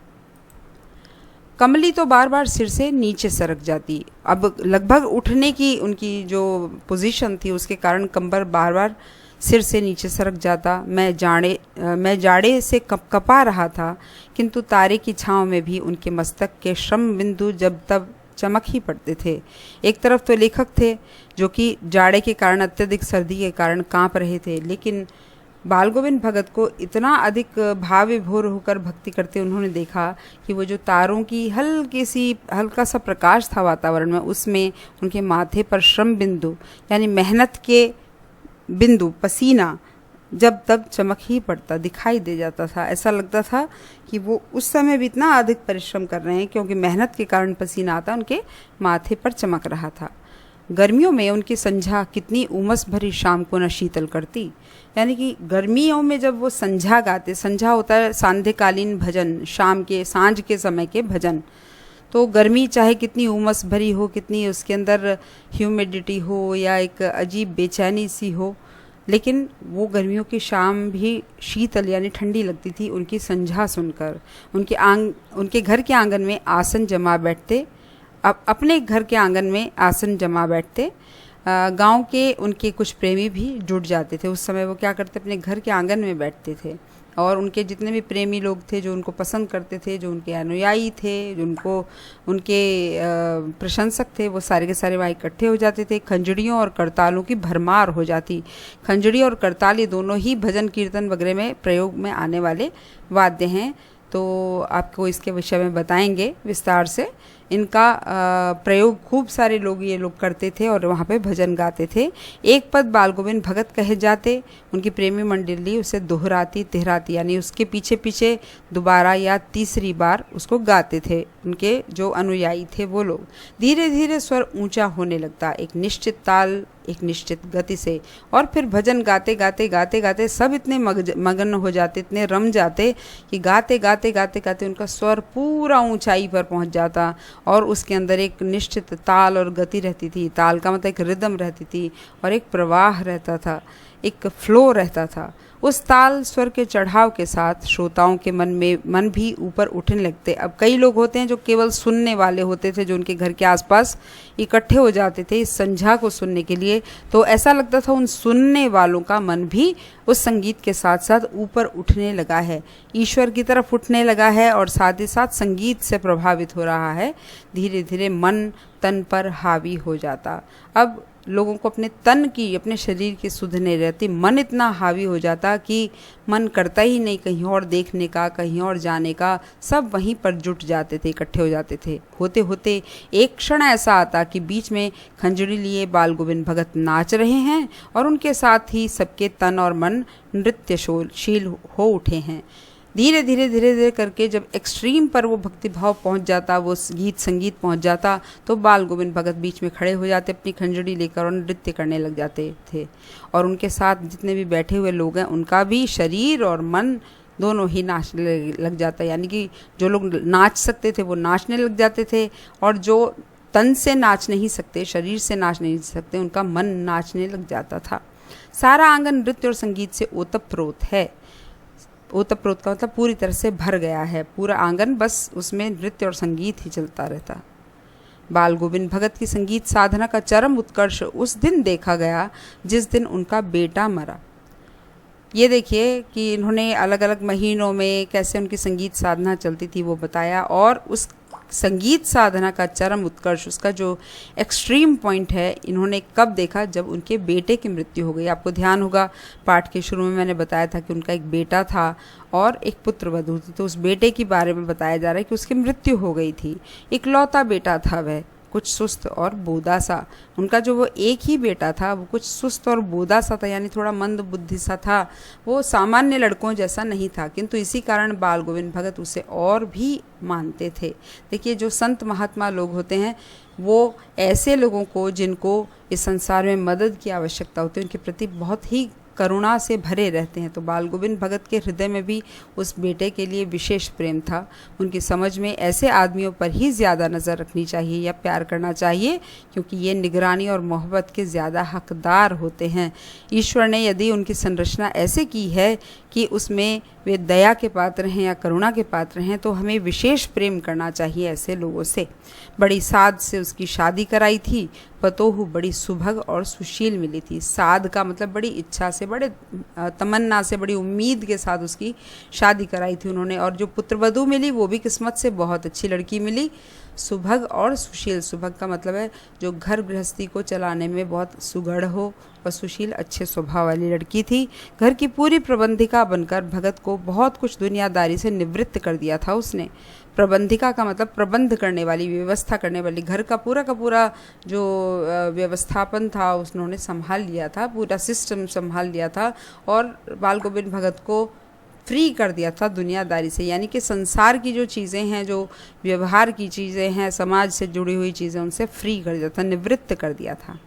कमली तो बार बार सिर से नीचे सरक जाती। अब लगभग उठने की उनकी जो पोजीशन थी उसके कारण कंबर बार बार सिर से नीचे सरक जाता। मैं जाड़े से कपा रहा था, किंतु तारे की छांव में भी उनके मस्तक के श्रम बिंदु जब तब चमक ही पड़ते थे। एक तरफ तो लेखक थे जो कि जाड़े के कारण, अत्यधिक सर्दी के कारण कांप रहे थे, लेकिन बाल गोविंद भगत को इतना अधिक भाव विभोर होकर भक्ति करते उन्होंने देखा कि वो जो तारों की हल्का सा प्रकाश था वातावरण में, उसमें उनके माथे पर श्रम बिंदु यानी मेहनत के बिंदु, पसीना जब तब चमक ही पड़ता दिखाई दे जाता था। ऐसा लगता था कि वो उस समय भी इतना अधिक परिश्रम कर रहे हैं, क्योंकि मेहनत के कारण पसीना आता उनके माथे पर चमक रहा था। गर्मियों में उनकी संध्या कितनी उमस भरी शाम को न शीतल करती, यानी कि गर्मियों में जब वो संध्या गाते, संध्या होता है सांध्यकालीन भजन, शाम के सांझ के समय के भजन, तो गर्मी चाहे कितनी उमस भरी हो, कितनी उसके अंदर ह्यूमिडिटी हो या एक अजीब बेचैनी सी हो, लेकिन वो गर्मियों की शाम भी शीतल यानी ठंडी लगती थी उनकी संझा सुनकर। उनके घर के आंगन में आसन जमा बैठते, अपने घर के आंगन में आसन जमा बैठते। गांव के उनके कुछ प्रेमी भी जुट जाते थे। उस समय वो क्या करते, अपने घर के आंगन में बैठते थे और उनके जितने भी प्रेमी लोग थे, जो उनको पसंद करते थे, जो उनके अनुयायी थे, जो उनके प्रशंसक थे, वो सारे के सारे वहाँ इकट्ठे हो जाते थे। खंजड़ियों और करतालों की भरमार हो जाती। खंजड़ी और करताल ये दोनों ही भजन कीर्तन वगैरह में प्रयोग में आने वाले वाद्य हैं, तो आपको इसके विषय में बताएंगे विस्तार से। इनका प्रयोग खूब सारे ये लोग करते थे और वहाँ पे भजन गाते थे। एक पद बाल गोविंद भगत कहे जाते, उनकी प्रेमी मंडली उसे दोहराती तिहराती यानी उसके पीछे पीछे दोबारा या तीसरी बार उसको गाते थे उनके जो अनुयायी थे वो लोग। धीरे धीरे स्वर ऊंचा होने लगता, एक निश्चित ताल, एक निश्चित गति से, और फिर भजन गाते गाते गाते गाते सब इतने मगन हो जाते, इतने रम जाते कि गाते गाते गाते गाते उनका स्वर पूरा ऊंचाई पर पहुंच जाता और उसके अंदर एक निश्चित ताल और गति रहती थी। ताल का मतलब एक रिदम रहती थी और एक प्रवाह रहता था, एक फ्लो रहता था। उस ताल स्वर के चढ़ाव के साथ श्रोताओं के मन भी ऊपर उठने लगते। अब कई लोग होते हैं जो केवल सुनने वाले होते थे, जो उनके घर के आसपास इकट्ठे हो जाते थे इस संध्या को सुनने के लिए, तो ऐसा लगता था उन सुनने वालों का मन भी उस संगीत के साथ साथ ऊपर उठने लगा है, ईश्वर की तरफ उठने लगा है और साथ ही साथ संगीत से प्रभावित हो रहा है। धीरे धीरे मन तन पर हावी हो जाता। अब लोगों को अपने तन की, अपने शरीर की सुध नहीं रहती, मन इतना हावी हो जाता कि मन करता ही नहीं कहीं और देखने का, कहीं और जाने का। सब वहीं पर जुट जाते थे, इकट्ठे हो जाते थे। होते होते एक क्षण ऐसा आता कि बीच में खंजड़ी लिए बाल गोविंद भगत नाच रहे हैं और उनके साथ ही सबके तन और मन नृत्यशील हो उठे हैं। धीरे धीरे धीरे धीरे करके जब एक्सट्रीम पर वो भक्तिभाव पहुंच जाता, वो गीत संगीत पहुंच जाता, तो बाल गोविंद भगत बीच में खड़े हो जाते अपनी खंजड़ी लेकर और नृत्य करने लग जाते थे। और उनके साथ जितने भी बैठे हुए लोग हैं उनका भी शरीर और मन दोनों ही नाचने लग जाता, यानी कि जो लोग नाच सकते थे वो नाचने लग जाते थे और जो तन से नाच नहीं सकते, शरीर से नाच नहीं सकते, उनका मन नाचने लग जाता था। सारा आंगन नृत्य और संगीत से ओतप्रोत है। ओतप्रोत का मतलब पूरी तरह से भर गया है, पूरा आंगन बस उसमें नृत्य और संगीत ही चलता रहता। बाल गोविंद भगत की संगीत साधना का चरम उत्कर्ष उस दिन देखा गया जिस दिन उनका बेटा मरा। ये देखिए कि इन्होंने अलग अलग महीनों में कैसे उनकी संगीत साधना चलती थी वो बताया, और उस संगीत साधना का चरम उत्कर्ष, उसका जो एक्सट्रीम पॉइंट है, इन्होंने कब देखा, जब उनके बेटे की मृत्यु हो गई। आपको ध्यान होगा पाठ के शुरू में मैंने बताया था कि उनका एक बेटा था और एक पुत्रवधू थी, तो उस बेटे के बारे में बताया जा रहा है कि उसकी मृत्यु हो गई थी। इकलौता बेटा था वह, कुछ सुस्त और बोदा सा। उनका जो वो एक ही बेटा था वो कुछ सुस्त और बोदा सा था, यानी थोड़ा मंद बुद्धि सा था, वो सामान्य लड़कों जैसा नहीं था, किंतु इसी कारण बाल गोविंद भगत उसे और भी मानते थे। देखिए, जो संत महात्मा लोग होते हैं वो ऐसे लोगों को जिनको इस संसार में मदद की आवश्यकता होती है उनके प्रति बहुत ही करुणा से भरे रहते हैं। तो बाल गोविंद भगत के हृदय में भी उस बेटे के लिए विशेष प्रेम था। उनकी समझ में ऐसे आदमियों पर ही ज़्यादा नज़र रखनी चाहिए या प्यार करना चाहिए, क्योंकि ये निगरानी और मोहब्बत के ज़्यादा हकदार होते हैं। ईश्वर ने यदि उनकी संरचना ऐसे की है कि उसमें वे दया के पात्र हैं या करुणा के पात्र हैं, तो हमें विशेष प्रेम करना चाहिए ऐसे लोगों से। बड़ी साध से उसकी शादी कराई थी। पतोहू बड़ी सुभग और सुशील मिली थी। साध का मतलब बड़ी इच्छा से, बड़े तमन्ना से, बड़ी उम्मीद के साथ उसकी शादी कराई थी उन्होंने। और जो पुत्रवधू मिली वो भी किस्मत से बहुत अच्छी लड़की मिली। सुभग और सुशील, सुभग का मतलब है जो घर गृहस्थी को चलाने में बहुत सुगढ़ हो, और सुशील अच्छे स्वभाव वाली लड़की थी। घर की पूरी प्रबंधिका बनकर भगत को बहुत कुछ दुनियादारी से निवृत्त कर दिया था उसने। प्रबंधिका का मतलब प्रबंध करने वाली, व्यवस्था करने वाली। घर का पूरा जो व्यवस्थापन था उन्होंने संभाल लिया था, पूरा सिस्टम संभाल लिया था, और बाल गोविंद भगत को फ्री कर दिया था दुनियादारी से, यानी कि संसार की जो चीज़ें हैं, जो व्यवहार की चीज़ें हैं, समाज से जुड़ी हुई चीज़ें, उनसे फ्री कर दिया था, निवृत्त कर दिया था।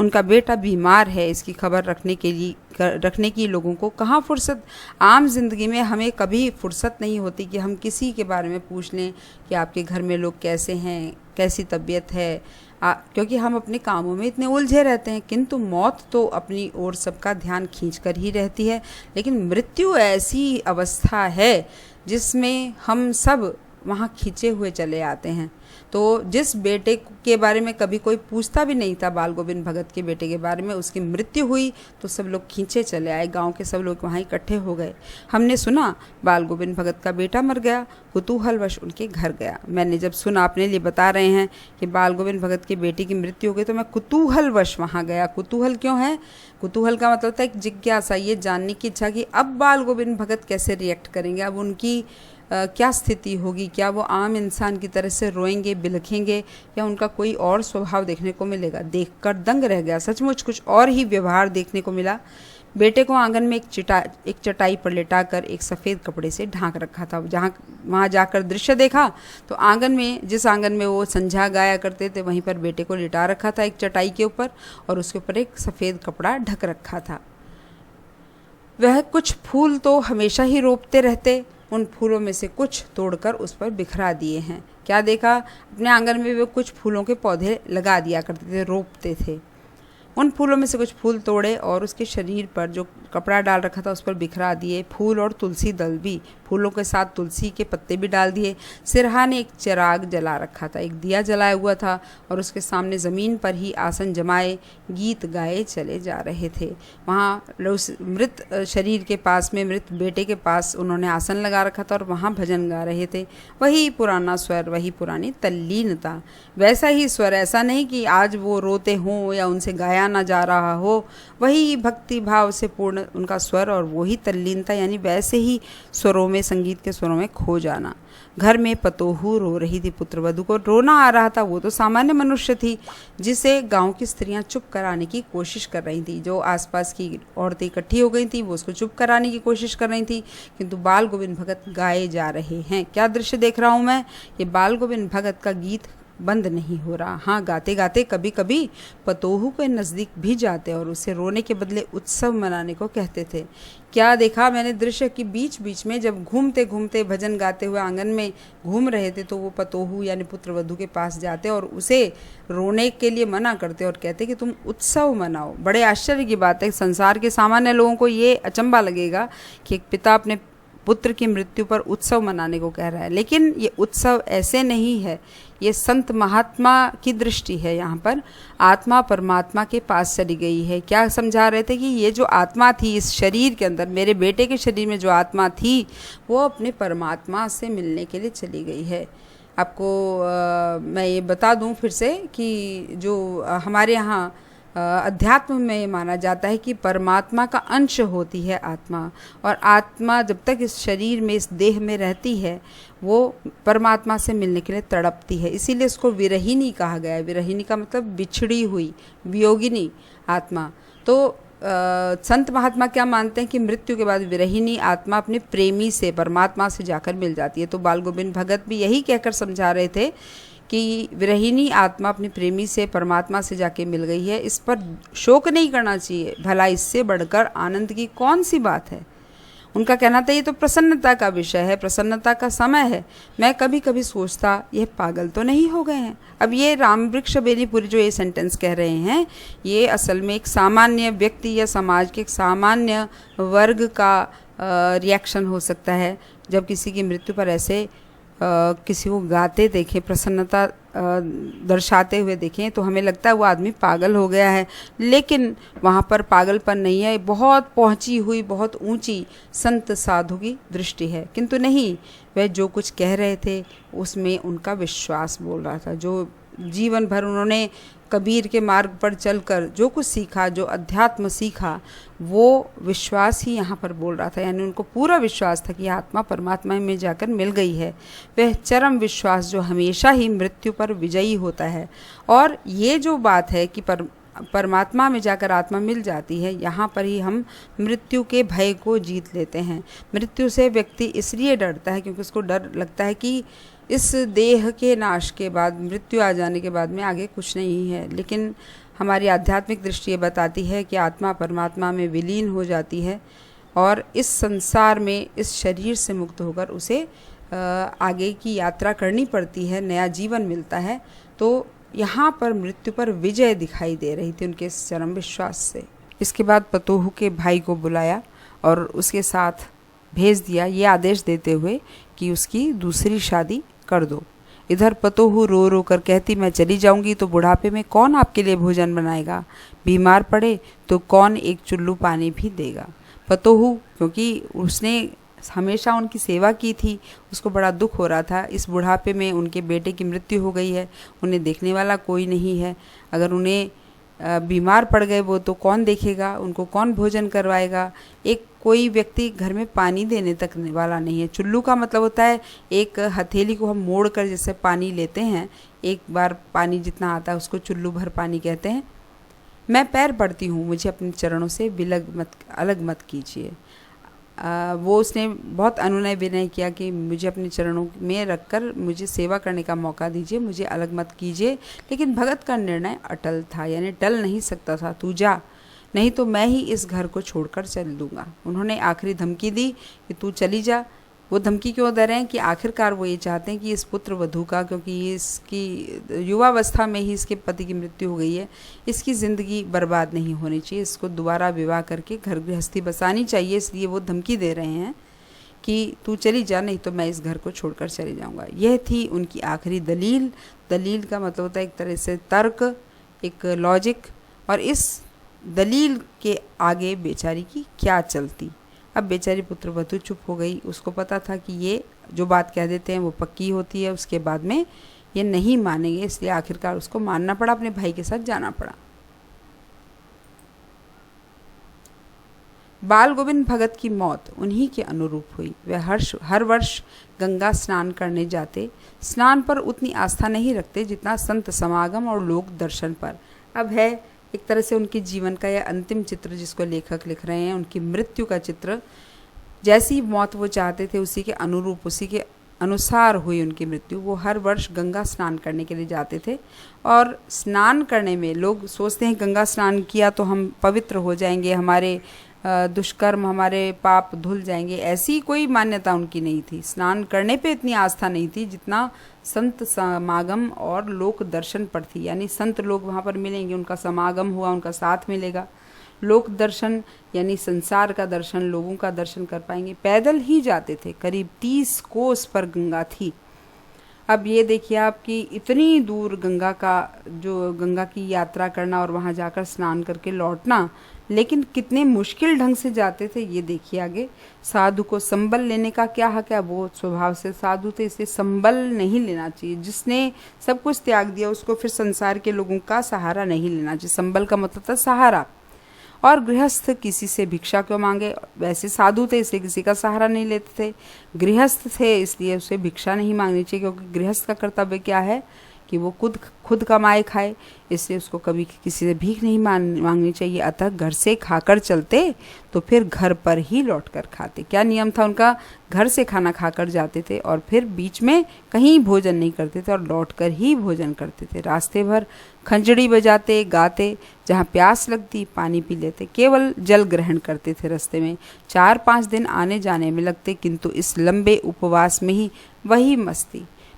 उनका बेटा बीमार है, इसकी खबर रखने की लोगों को कहाँ फुर्सत। आम जिंदगी में हमें कभी फुर्सत नहीं होती कि हम किसी के बारे में पूछ लें कि आपके घर में लोग कैसे हैं, कैसी तबीयत है, क्योंकि हम अपने कामों में इतने उलझे रहते हैं। किंतु मौत तो अपनी ओर सबका ध्यान खींच कर ही रहती है, लेकिन मृत्यु ऐसी अवस्था है जिसमें हम सब वहाँ खींचे हुए चले आते हैं। तो जिस बेटे के बारे में कभी कोई पूछता भी नहीं था, बाल गोविंद भगत के बेटे के बारे में, उसकी मृत्यु हुई तो सब लोग खींचे चले आए, गांव के सब लोग वहाँ इकट्ठे हो गए। हमने सुना बाल गोविंद भगत का बेटा मर गया, कुतूहलवश उनके घर गया। मैंने जब सुना, अपने लिए बता रहे हैं कि बाल गोविंद भगत के बेटे की मृत्यु हो गई, तो मैं कुतूहलवश वहाँ गया। कुतूहल क्यों है? कुतूहल का मतलब था एक जिज्ञासा, ये जानने की इच्छा कि अब बाल गोविंद भगत कैसे रिएक्ट करेंगे, अब उनकी क्या स्थिति होगी, क्या वो आम इंसान की तरह से रोएंगे, बिलखेंगे, या उनका कोई और स्वभाव देखने को मिलेगा। देखकर दंग रह गया, सचमुच कुछ और ही व्यवहार देखने को मिला। बेटे को आंगन में एक चटाई पर लेटाकर एक सफ़ेद कपड़े से ढांक रखा था। वहाँ जाकर दृश्य देखा तो जिस आंगन में वो संझा गाया करते थे, वहीं पर बेटे को लिटा रखा था एक चटाई के ऊपर, और उसके ऊपर एक सफ़ेद कपड़ा ढक रखा था। वह कुछ फूल तो हमेशा ही रोपते रहते, उन फूलों में से कुछ तोड़कर उस पर बिखरा दिए हैं। क्या देखा? अपने आंगन में वे कुछ फूलों के पौधे लगा दिया करते थे, रोपते थे। उन फूलों में से कुछ फूल तोड़े और उसके शरीर पर जो कपड़ा डाल रखा था उस पर बिखरा दिए। फूल और तुलसी दल भी, फूलों के साथ तुलसी के पत्ते भी डाल दिए। सिरहा ने एक चिराग जला रखा था, एक दिया जलाया हुआ था, और उसके सामने ज़मीन पर ही आसन जमाए गीत गाए चले जा रहे थे। वहाँ उस मृत शरीर के पास में, मृत बेटे के पास उन्होंने आसन लगा रखा था और वहाँ भजन गा रहे थे। वही पुराना स्वर, वही पुरानी तल्लीनता, वैसा ही स्वर, ऐसा नहीं कि आज वो रोते हों या उनसे गाया ना जा रहा हो। वही भक्ति भाव से पूर्ण उनका स्वर और वही तल्लीनता, यानी वैसे ही स्वरों में, संगीत के स्वरों में खो जाना। घर में पतोहू रो रही थी, पुत्रवधू को रोना आ रहा था। वो तो सामान्य मनुष्य थी जिसे गांव की स्त्रियां चुप कराने की कोशिश कर रही थी। जो आसपास की औरतें इकट्ठी हो गई थी वो उसको चुप कराने की कोशिश कर रही थी, किंतु बाल गोविंद भगत गाए जा रहे हैं। क्या दृश्य देख रहा हूँ मैं? ये बाल गोविंद भगत का गीत बंद नहीं हो रहा। हाँ, गाते गाते कभी कभी पतोहू के नज़दीक भी जाते और उसे रोने के बदले उत्सव मनाने को कहते थे। क्या देखा मैंने दृश्य कि बीच बीच में जब घूमते घूमते भजन गाते हुए आंगन में घूम रहे थे, तो वो पतोहू यानी पुत्रवधू के पास जाते और उसे रोने के लिए मना करते और कहते कि तुम उत्सव मनाओ। बड़े आश्चर्य की बात है, संसार के सामान्य लोगों को ये अचंभा लगेगा कि एक पिता अपने पुत्र की मृत्यु पर उत्सव मनाने को कह रहा है, लेकिन ये उत्सव ऐसे नहीं है। ये संत महात्मा की दृष्टि है। यहाँ पर आत्मा परमात्मा के पास चली गई है। क्या समझा रहे थे कि ये जो आत्मा थी इस शरीर के अंदर, मेरे बेटे के शरीर में जो आत्मा थी, वो अपने परमात्मा से मिलने के लिए चली गई है। आपको मैं ये बता दूं फिर से कि जो हमारे यहाँ अध्यात्म में ये माना जाता है कि परमात्मा का अंश होती है आत्मा, और आत्मा जब तक इस शरीर में, इस देह में रहती है, वो परमात्मा से मिलने के लिए तड़पती है। इसीलिए इसको विरहिणी कहा गया है। विरहिणी का मतलब बिछड़ी हुई, वियोगिनी आत्मा। तो संत महात्मा क्या मानते हैं कि मृत्यु के बाद विरहिणी आत्मा अपने प्रेमी से, परमात्मा से जाकर मिल जाती है। तो बाल गोविंद भगत भी यही कहकर समझा रहे थे कि विरहिणी आत्मा अपने प्रेमी से, परमात्मा से जाके मिल गई है। इस पर शोक नहीं करना चाहिए, भला इससे बढ़कर आनंद की कौन सी बात है। उनका कहना था ये तो प्रसन्नता का विषय है, प्रसन्नता का समय है। मैं कभी कभी सोचता ये पागल तो नहीं हो गए हैं। अब ये रामवृक्ष बेनीपुरी जो ये सेंटेंस कह रहे हैं, ये असल में एक सामान्य व्यक्ति या समाज के एक सामान्य वर्ग का रिएक्शन हो सकता है। जब किसी की मृत्यु पर ऐसे किसी को गाते देखें, प्रसन्नता दर्शाते हुए देखें, तो हमें लगता है वो आदमी पागल हो गया है। लेकिन वहाँ पर पागलपन नहीं है, बहुत पहुँची हुई, बहुत ऊंची संत साधु की दृष्टि है। किंतु नहीं, वह जो कुछ कह रहे थे उसमें उनका विश्वास बोल रहा था। जो जीवन भर उन्होंने कबीर के मार्ग पर चलकर जो कुछ सीखा, जो अध्यात्म सीखा, वो विश्वास ही यहाँ पर बोल रहा था। यानी उनको पूरा विश्वास था कि आत्मा परमात्मा में जाकर मिल गई है। वह चरम विश्वास जो हमेशा ही मृत्यु पर विजयी होता है। और ये जो बात है कि परमात्मा में जाकर आत्मा मिल जाती है, यहाँ पर ही हम मृत्यु के भय को जीत लेते हैं। मृत्यु से व्यक्ति इसलिए डरता है क्योंकि उसको डर लगता है कि इस देह के नाश के बाद, मृत्यु आ जाने के बाद में आगे कुछ नहीं है, लेकिन हमारी आध्यात्मिक दृष्टि ये बताती है कि आत्मा परमात्मा में विलीन हो जाती है और इस संसार में इस शरीर से मुक्त होकर उसे आगे की यात्रा करनी पड़ती है, नया जीवन मिलता है। तो यहाँ पर मृत्यु पर विजय दिखाई दे रही थी उनके इस चरम विश्वास से। इसके बाद पतोहू के भाई को बुलाया और उसके साथ भेज दिया ये आदेश देते हुए कि उसकी दूसरी शादी कर दो। इधर पतोहू रो रो कर कहती, मैं चली जाऊंगी तो बुढ़ापे में कौन आपके लिए भोजन बनाएगा, बीमार पड़े तो कौन एक चुल्लू पानी भी देगा। पतोहू, क्योंकि उसने हमेशा उनकी सेवा की थी, उसको बड़ा दुख हो रहा था। इस बुढ़ापे में उनके बेटे की मृत्यु हो गई है, उन्हें देखने वाला कोई नहीं है। अगर उन्हें बीमार पड़ गए वो तो कौन देखेगा, उनको कौन भोजन करवाएगा। एक कोई व्यक्ति घर में पानी देने तक वाला नहीं है। चुल्लू का मतलब होता है एक हथेली को हम मोड़ कर जैसे पानी लेते हैं, एक बार पानी जितना आता है उसको चुल्लू भर पानी कहते हैं। मैं पैर पड़ती हूँ, मुझे अपने चरणों से अलग मत कीजिए। वो उसने बहुत अनुनय विनय किया कि मुझे अपने चरणों में रखकर मुझे सेवा करने का मौका दीजिए, मुझे अलग मत कीजिए। लेकिन भगत का निर्णय अटल था, यानी टल नहीं सकता था। तू जा, नहीं तो मैं ही इस घर को छोड़कर चल दूंगा। उन्होंने आखिरी धमकी दी कि तू चली जा। वो धमकी क्यों दे रहे हैं कि आखिरकार वो ये चाहते हैं कि इस पुत्र वधू का, क्योंकि इसकी युवावस्था में ही इसके पति की मृत्यु हो गई है, इसकी ज़िंदगी बर्बाद नहीं होनी चाहिए, इसको दोबारा विवाह करके घर गृहस्थी बसानी चाहिए। इसलिए वो धमकी दे रहे हैं कि तू चली जा, नहीं तो मैं इस घर को छोड़कर चले जाऊंगा। यह थी उनकी आखिरी दलील। दलील का मतलब होता है एक तरह से तर्क, एक लॉजिक। और इस दलील के आगे बेचारी की क्या चलती। अब बेचारी पुत्रवधू चुप हो गई। उसको पता था कि ये जो बात कह देते हैं वो पक्की होती है, उसके बाद में ये नहीं मानेंगे, इसलिए आखिरकार उसको मानना पड़ा, अपने भाई के साथ जाना पड़ा। बाल गोविंद भगत की मौत उन्हीं के अनुरूप हुई। वह हर वर्ष गंगा स्नान करने जाते। स्नान पर उतनी आस्था नहीं रखते जितना संत समागम और लोक दर्शन पर। अब है एक तरह से उनके जीवन का यह अंतिम चित्र जिसको लेखक लिख रहे हैं, उनकी मृत्यु का चित्र। जैसी मौत वो चाहते थे उसी के अनुरूप, उसी के अनुसार हुई उनकी मृत्यु। वो हर वर्ष गंगा स्नान करने के लिए जाते थे और स्नान करने में लोग सोचते हैं गंगा स्नान किया तो हम पवित्र हो जाएंगे, हमारे दुष्कर्म, हमारे पाप धुल जाएंगे। ऐसी कोई मान्यता उनकी नहीं थी। स्नान करने पे इतनी आस्था नहीं थी जितना संत समागम और लोक दर्शन पर थी। यानी संत लोग वहाँ पर मिलेंगे, उनका समागम हुआ, उनका साथ मिलेगा। लोक दर्शन यानी संसार का दर्शन, लोगों का दर्शन कर पाएंगे। पैदल ही जाते थे, करीब 30 कोस पर गंगा थी। अब ये देखिए आप कि इतनी दूर गंगा की यात्रा करना और वहाँ जाकर स्नान करके लौटना, लेकिन कितने मुश्किल ढंग से जाते थे ये देखिए आगे। साधु को संबल लेने का क्या हक है, वो स्वभाव से साधु थे, इसलिए संबल नहीं लेना चाहिए। जिसने सब कुछ त्याग दिया उसको फिर संसार के लोगों का सहारा नहीं लेना चाहिए। संबल का मतलब था सहारा। और गृहस्थ किसी से भिक्षा क्यों मांगे, वैसे साधु थे इसलिए किसी का सहारा नहीं लेते थे। गृहस्थ थे इसलिए उसे भिक्षा नहीं मांगनी चाहिए, क्योंकि गृहस्थ का कर्तव्य क्या है कि वो खुद कमाए खाए, इसलिए उसको कभी किसी से भीख नहीं मांगनी चाहिए। अतः घर से खाकर चलते तो फिर घर पर ही लौटकर खाते। क्या नियम था उनका, घर से खाना खाकर जाते थे और फिर बीच में कहीं भोजन नहीं करते थे और लौटकर ही भोजन करते थे। रास्ते भर खंजड़ी बजाते, गाते, जहाँ प्यास लगती पानी पी लेते, केवल जल ग्रहण करते थे। रास्ते में 4-5 दिन आने जाने में लगते, किंतु इस लंबे उपवास में ही वही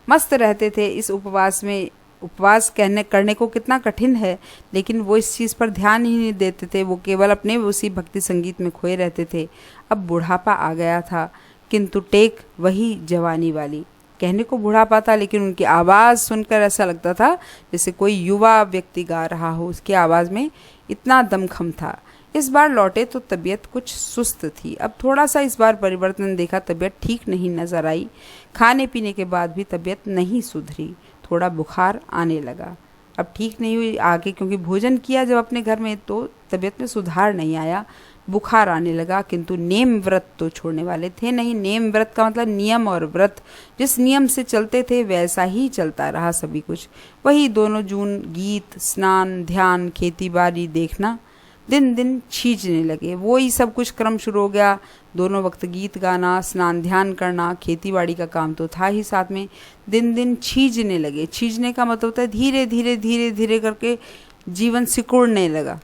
मस्त रहते थे। इस उपवास करने को कितना कठिन है, लेकिन वो इस चीज़ पर ध्यान ही नहीं देते थे। वो केवल अपने उसी भक्ति संगीत में खोए रहते थे। अब बुढ़ापा आ गया था, किंतु टेक वही जवानी वाली। कहने को बुढ़ापा था, लेकिन उनकी आवाज़ सुनकर ऐसा लगता था जैसे कोई युवा व्यक्ति गा रहा हो। उसकी आवाज़ में इतना दमखम था। इस बार लौटे तो तबीयत कुछ सुस्त थी। अब थोड़ा सा इस बार परिवर्तन देखा, तबीयत ठीक नहीं नज़र आई। खाने पीने के बाद भी तबीयत नहीं सुधरी, थोड़ा बुखार आने लगा। अब ठीक नहीं हुई आगे, क्योंकि भोजन किया जब अपने घर में तो तबीयत में सुधार नहीं आया, बुखार आने लगा। किंतु नेम व्रत तो छोड़ने वाले थे नहीं। नेम व्रत का मतलब नियम और व्रत। जिस नियम से चलते थे वैसा ही चलता रहा सभी कुछ। वही 2 जून, गीत, स्नान, ध्यान, खेती बाड़ी देखना। दिन दिन छींचने लगे। वो ही सब कुछ क्रम शुरू हो गया। दोनों वक्त गीत गाना, स्नान ध्यान करना, खेती बाड़ी का काम तो था ही साथ में। दिन दिन छींचने लगे। छींचने का मतलब होता है धीरे धीरे धीरे धीरे करके जीवन सिकुड़ने लगा।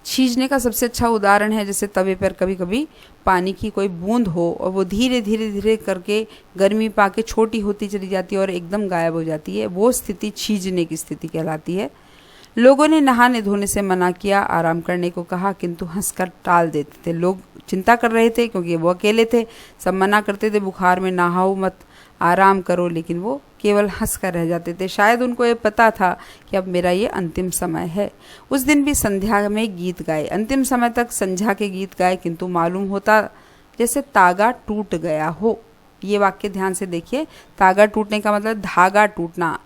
छींचने का सबसे अच्छा उदाहरण है जैसे तवे पर कभी कभी पानी की कोई बूंद हो और वो धीरे धीरे धीरे करके गर्मी पाके छोटी होती चली जाती है और एकदम गायब हो जाती है। वो स्थिति छींचने की स्थिति कहलाती है। लोगों ने नहाने धोने से मना किया, आराम करने को कहा, किंतु हंसकर टाल देते थे। लोग चिंता कर रहे थे क्योंकि वो अकेले थे। सब मना करते थे, बुखार में नहाओ मत, आराम करो, लेकिन वो केवल हंस कर रह जाते थे। शायद उनको ये पता था कि अब मेरा ये अंतिम समय है। उस दिन भी संध्या में गीत गाए, अंतिम समय तक संध्या के गीत गाए, किंतु मालूम होता जैसे तागा टूट गया हो। ये वाक्य ध्यान से देखिए। तागा टूटने का मतलब धागा टूटना।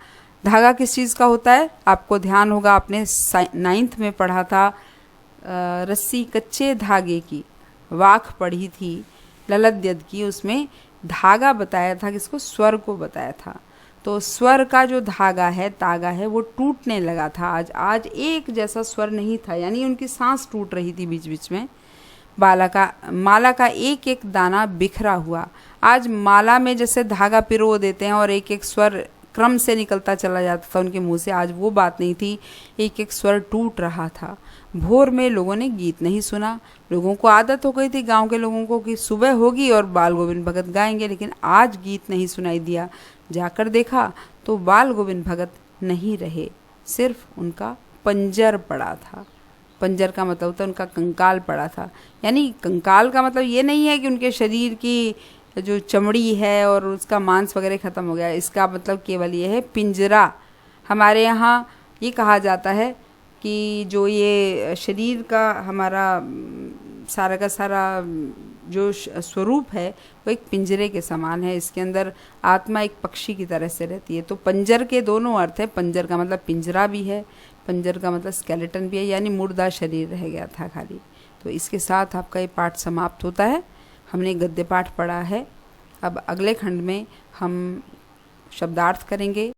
धागा किस चीज़ का होता है? आपको ध्यान होगा, आपने 9th में पढ़ा था रस्सी कच्चे धागे की वाक पढ़ी थी ललद्यद की। उसमें धागा बताया था, किसको? स्वर को बताया था। तो स्वर का जो धागा है, तागा है, वो टूटने लगा था। आज एक जैसा स्वर नहीं था, यानी उनकी सांस टूट रही थी बीच बीच में। माला का एक एक दाना बिखरा हुआ। आज माला में जैसे धागा पिरो देते हैं और एक एक स्वर क्रम से निकलता चला जाता था उनके मुंह से, आज वो बात नहीं थी। एक एक स्वर टूट रहा था। भोर में लोगों ने गीत नहीं सुना। लोगों को आदत हो गई थी, गांव के लोगों को, कि सुबह होगी और बाल गोविंद भगत गाएंगे, लेकिन आज गीत नहीं सुनाई दिया। जाकर देखा तो बाल गोविंद भगत नहीं रहे, सिर्फ उनका पंजर पड़ा था। पंजर का मतलब होता है उनका कंकाल पड़ा था। यानी कंकाल का मतलब ये नहीं है कि उनके शरीर की जो चमड़ी है और उसका मांस वगैरह ख़त्म हो गया। इसका मतलब केवल ये है पिंजरा। हमारे यहाँ ये कहा जाता है कि जो ये शरीर का हमारा सारा का सारा जो स्वरूप है वो एक पिंजरे के समान है। इसके अंदर आत्मा एक पक्षी की तरह से रहती है। तो पंजर के दोनों अर्थ है। पंजर का मतलब पिंजरा भी है, पंजर का मतलब स्केलेटन भी है, यानी मुर्दा शरीर रह गया था खाली। तो इसके साथ आपका ये पाठ समाप्त होता है। हमने गद्य पाठ पढ़ा है। अब अगले खंड में हम शब्दार्थ करेंगे।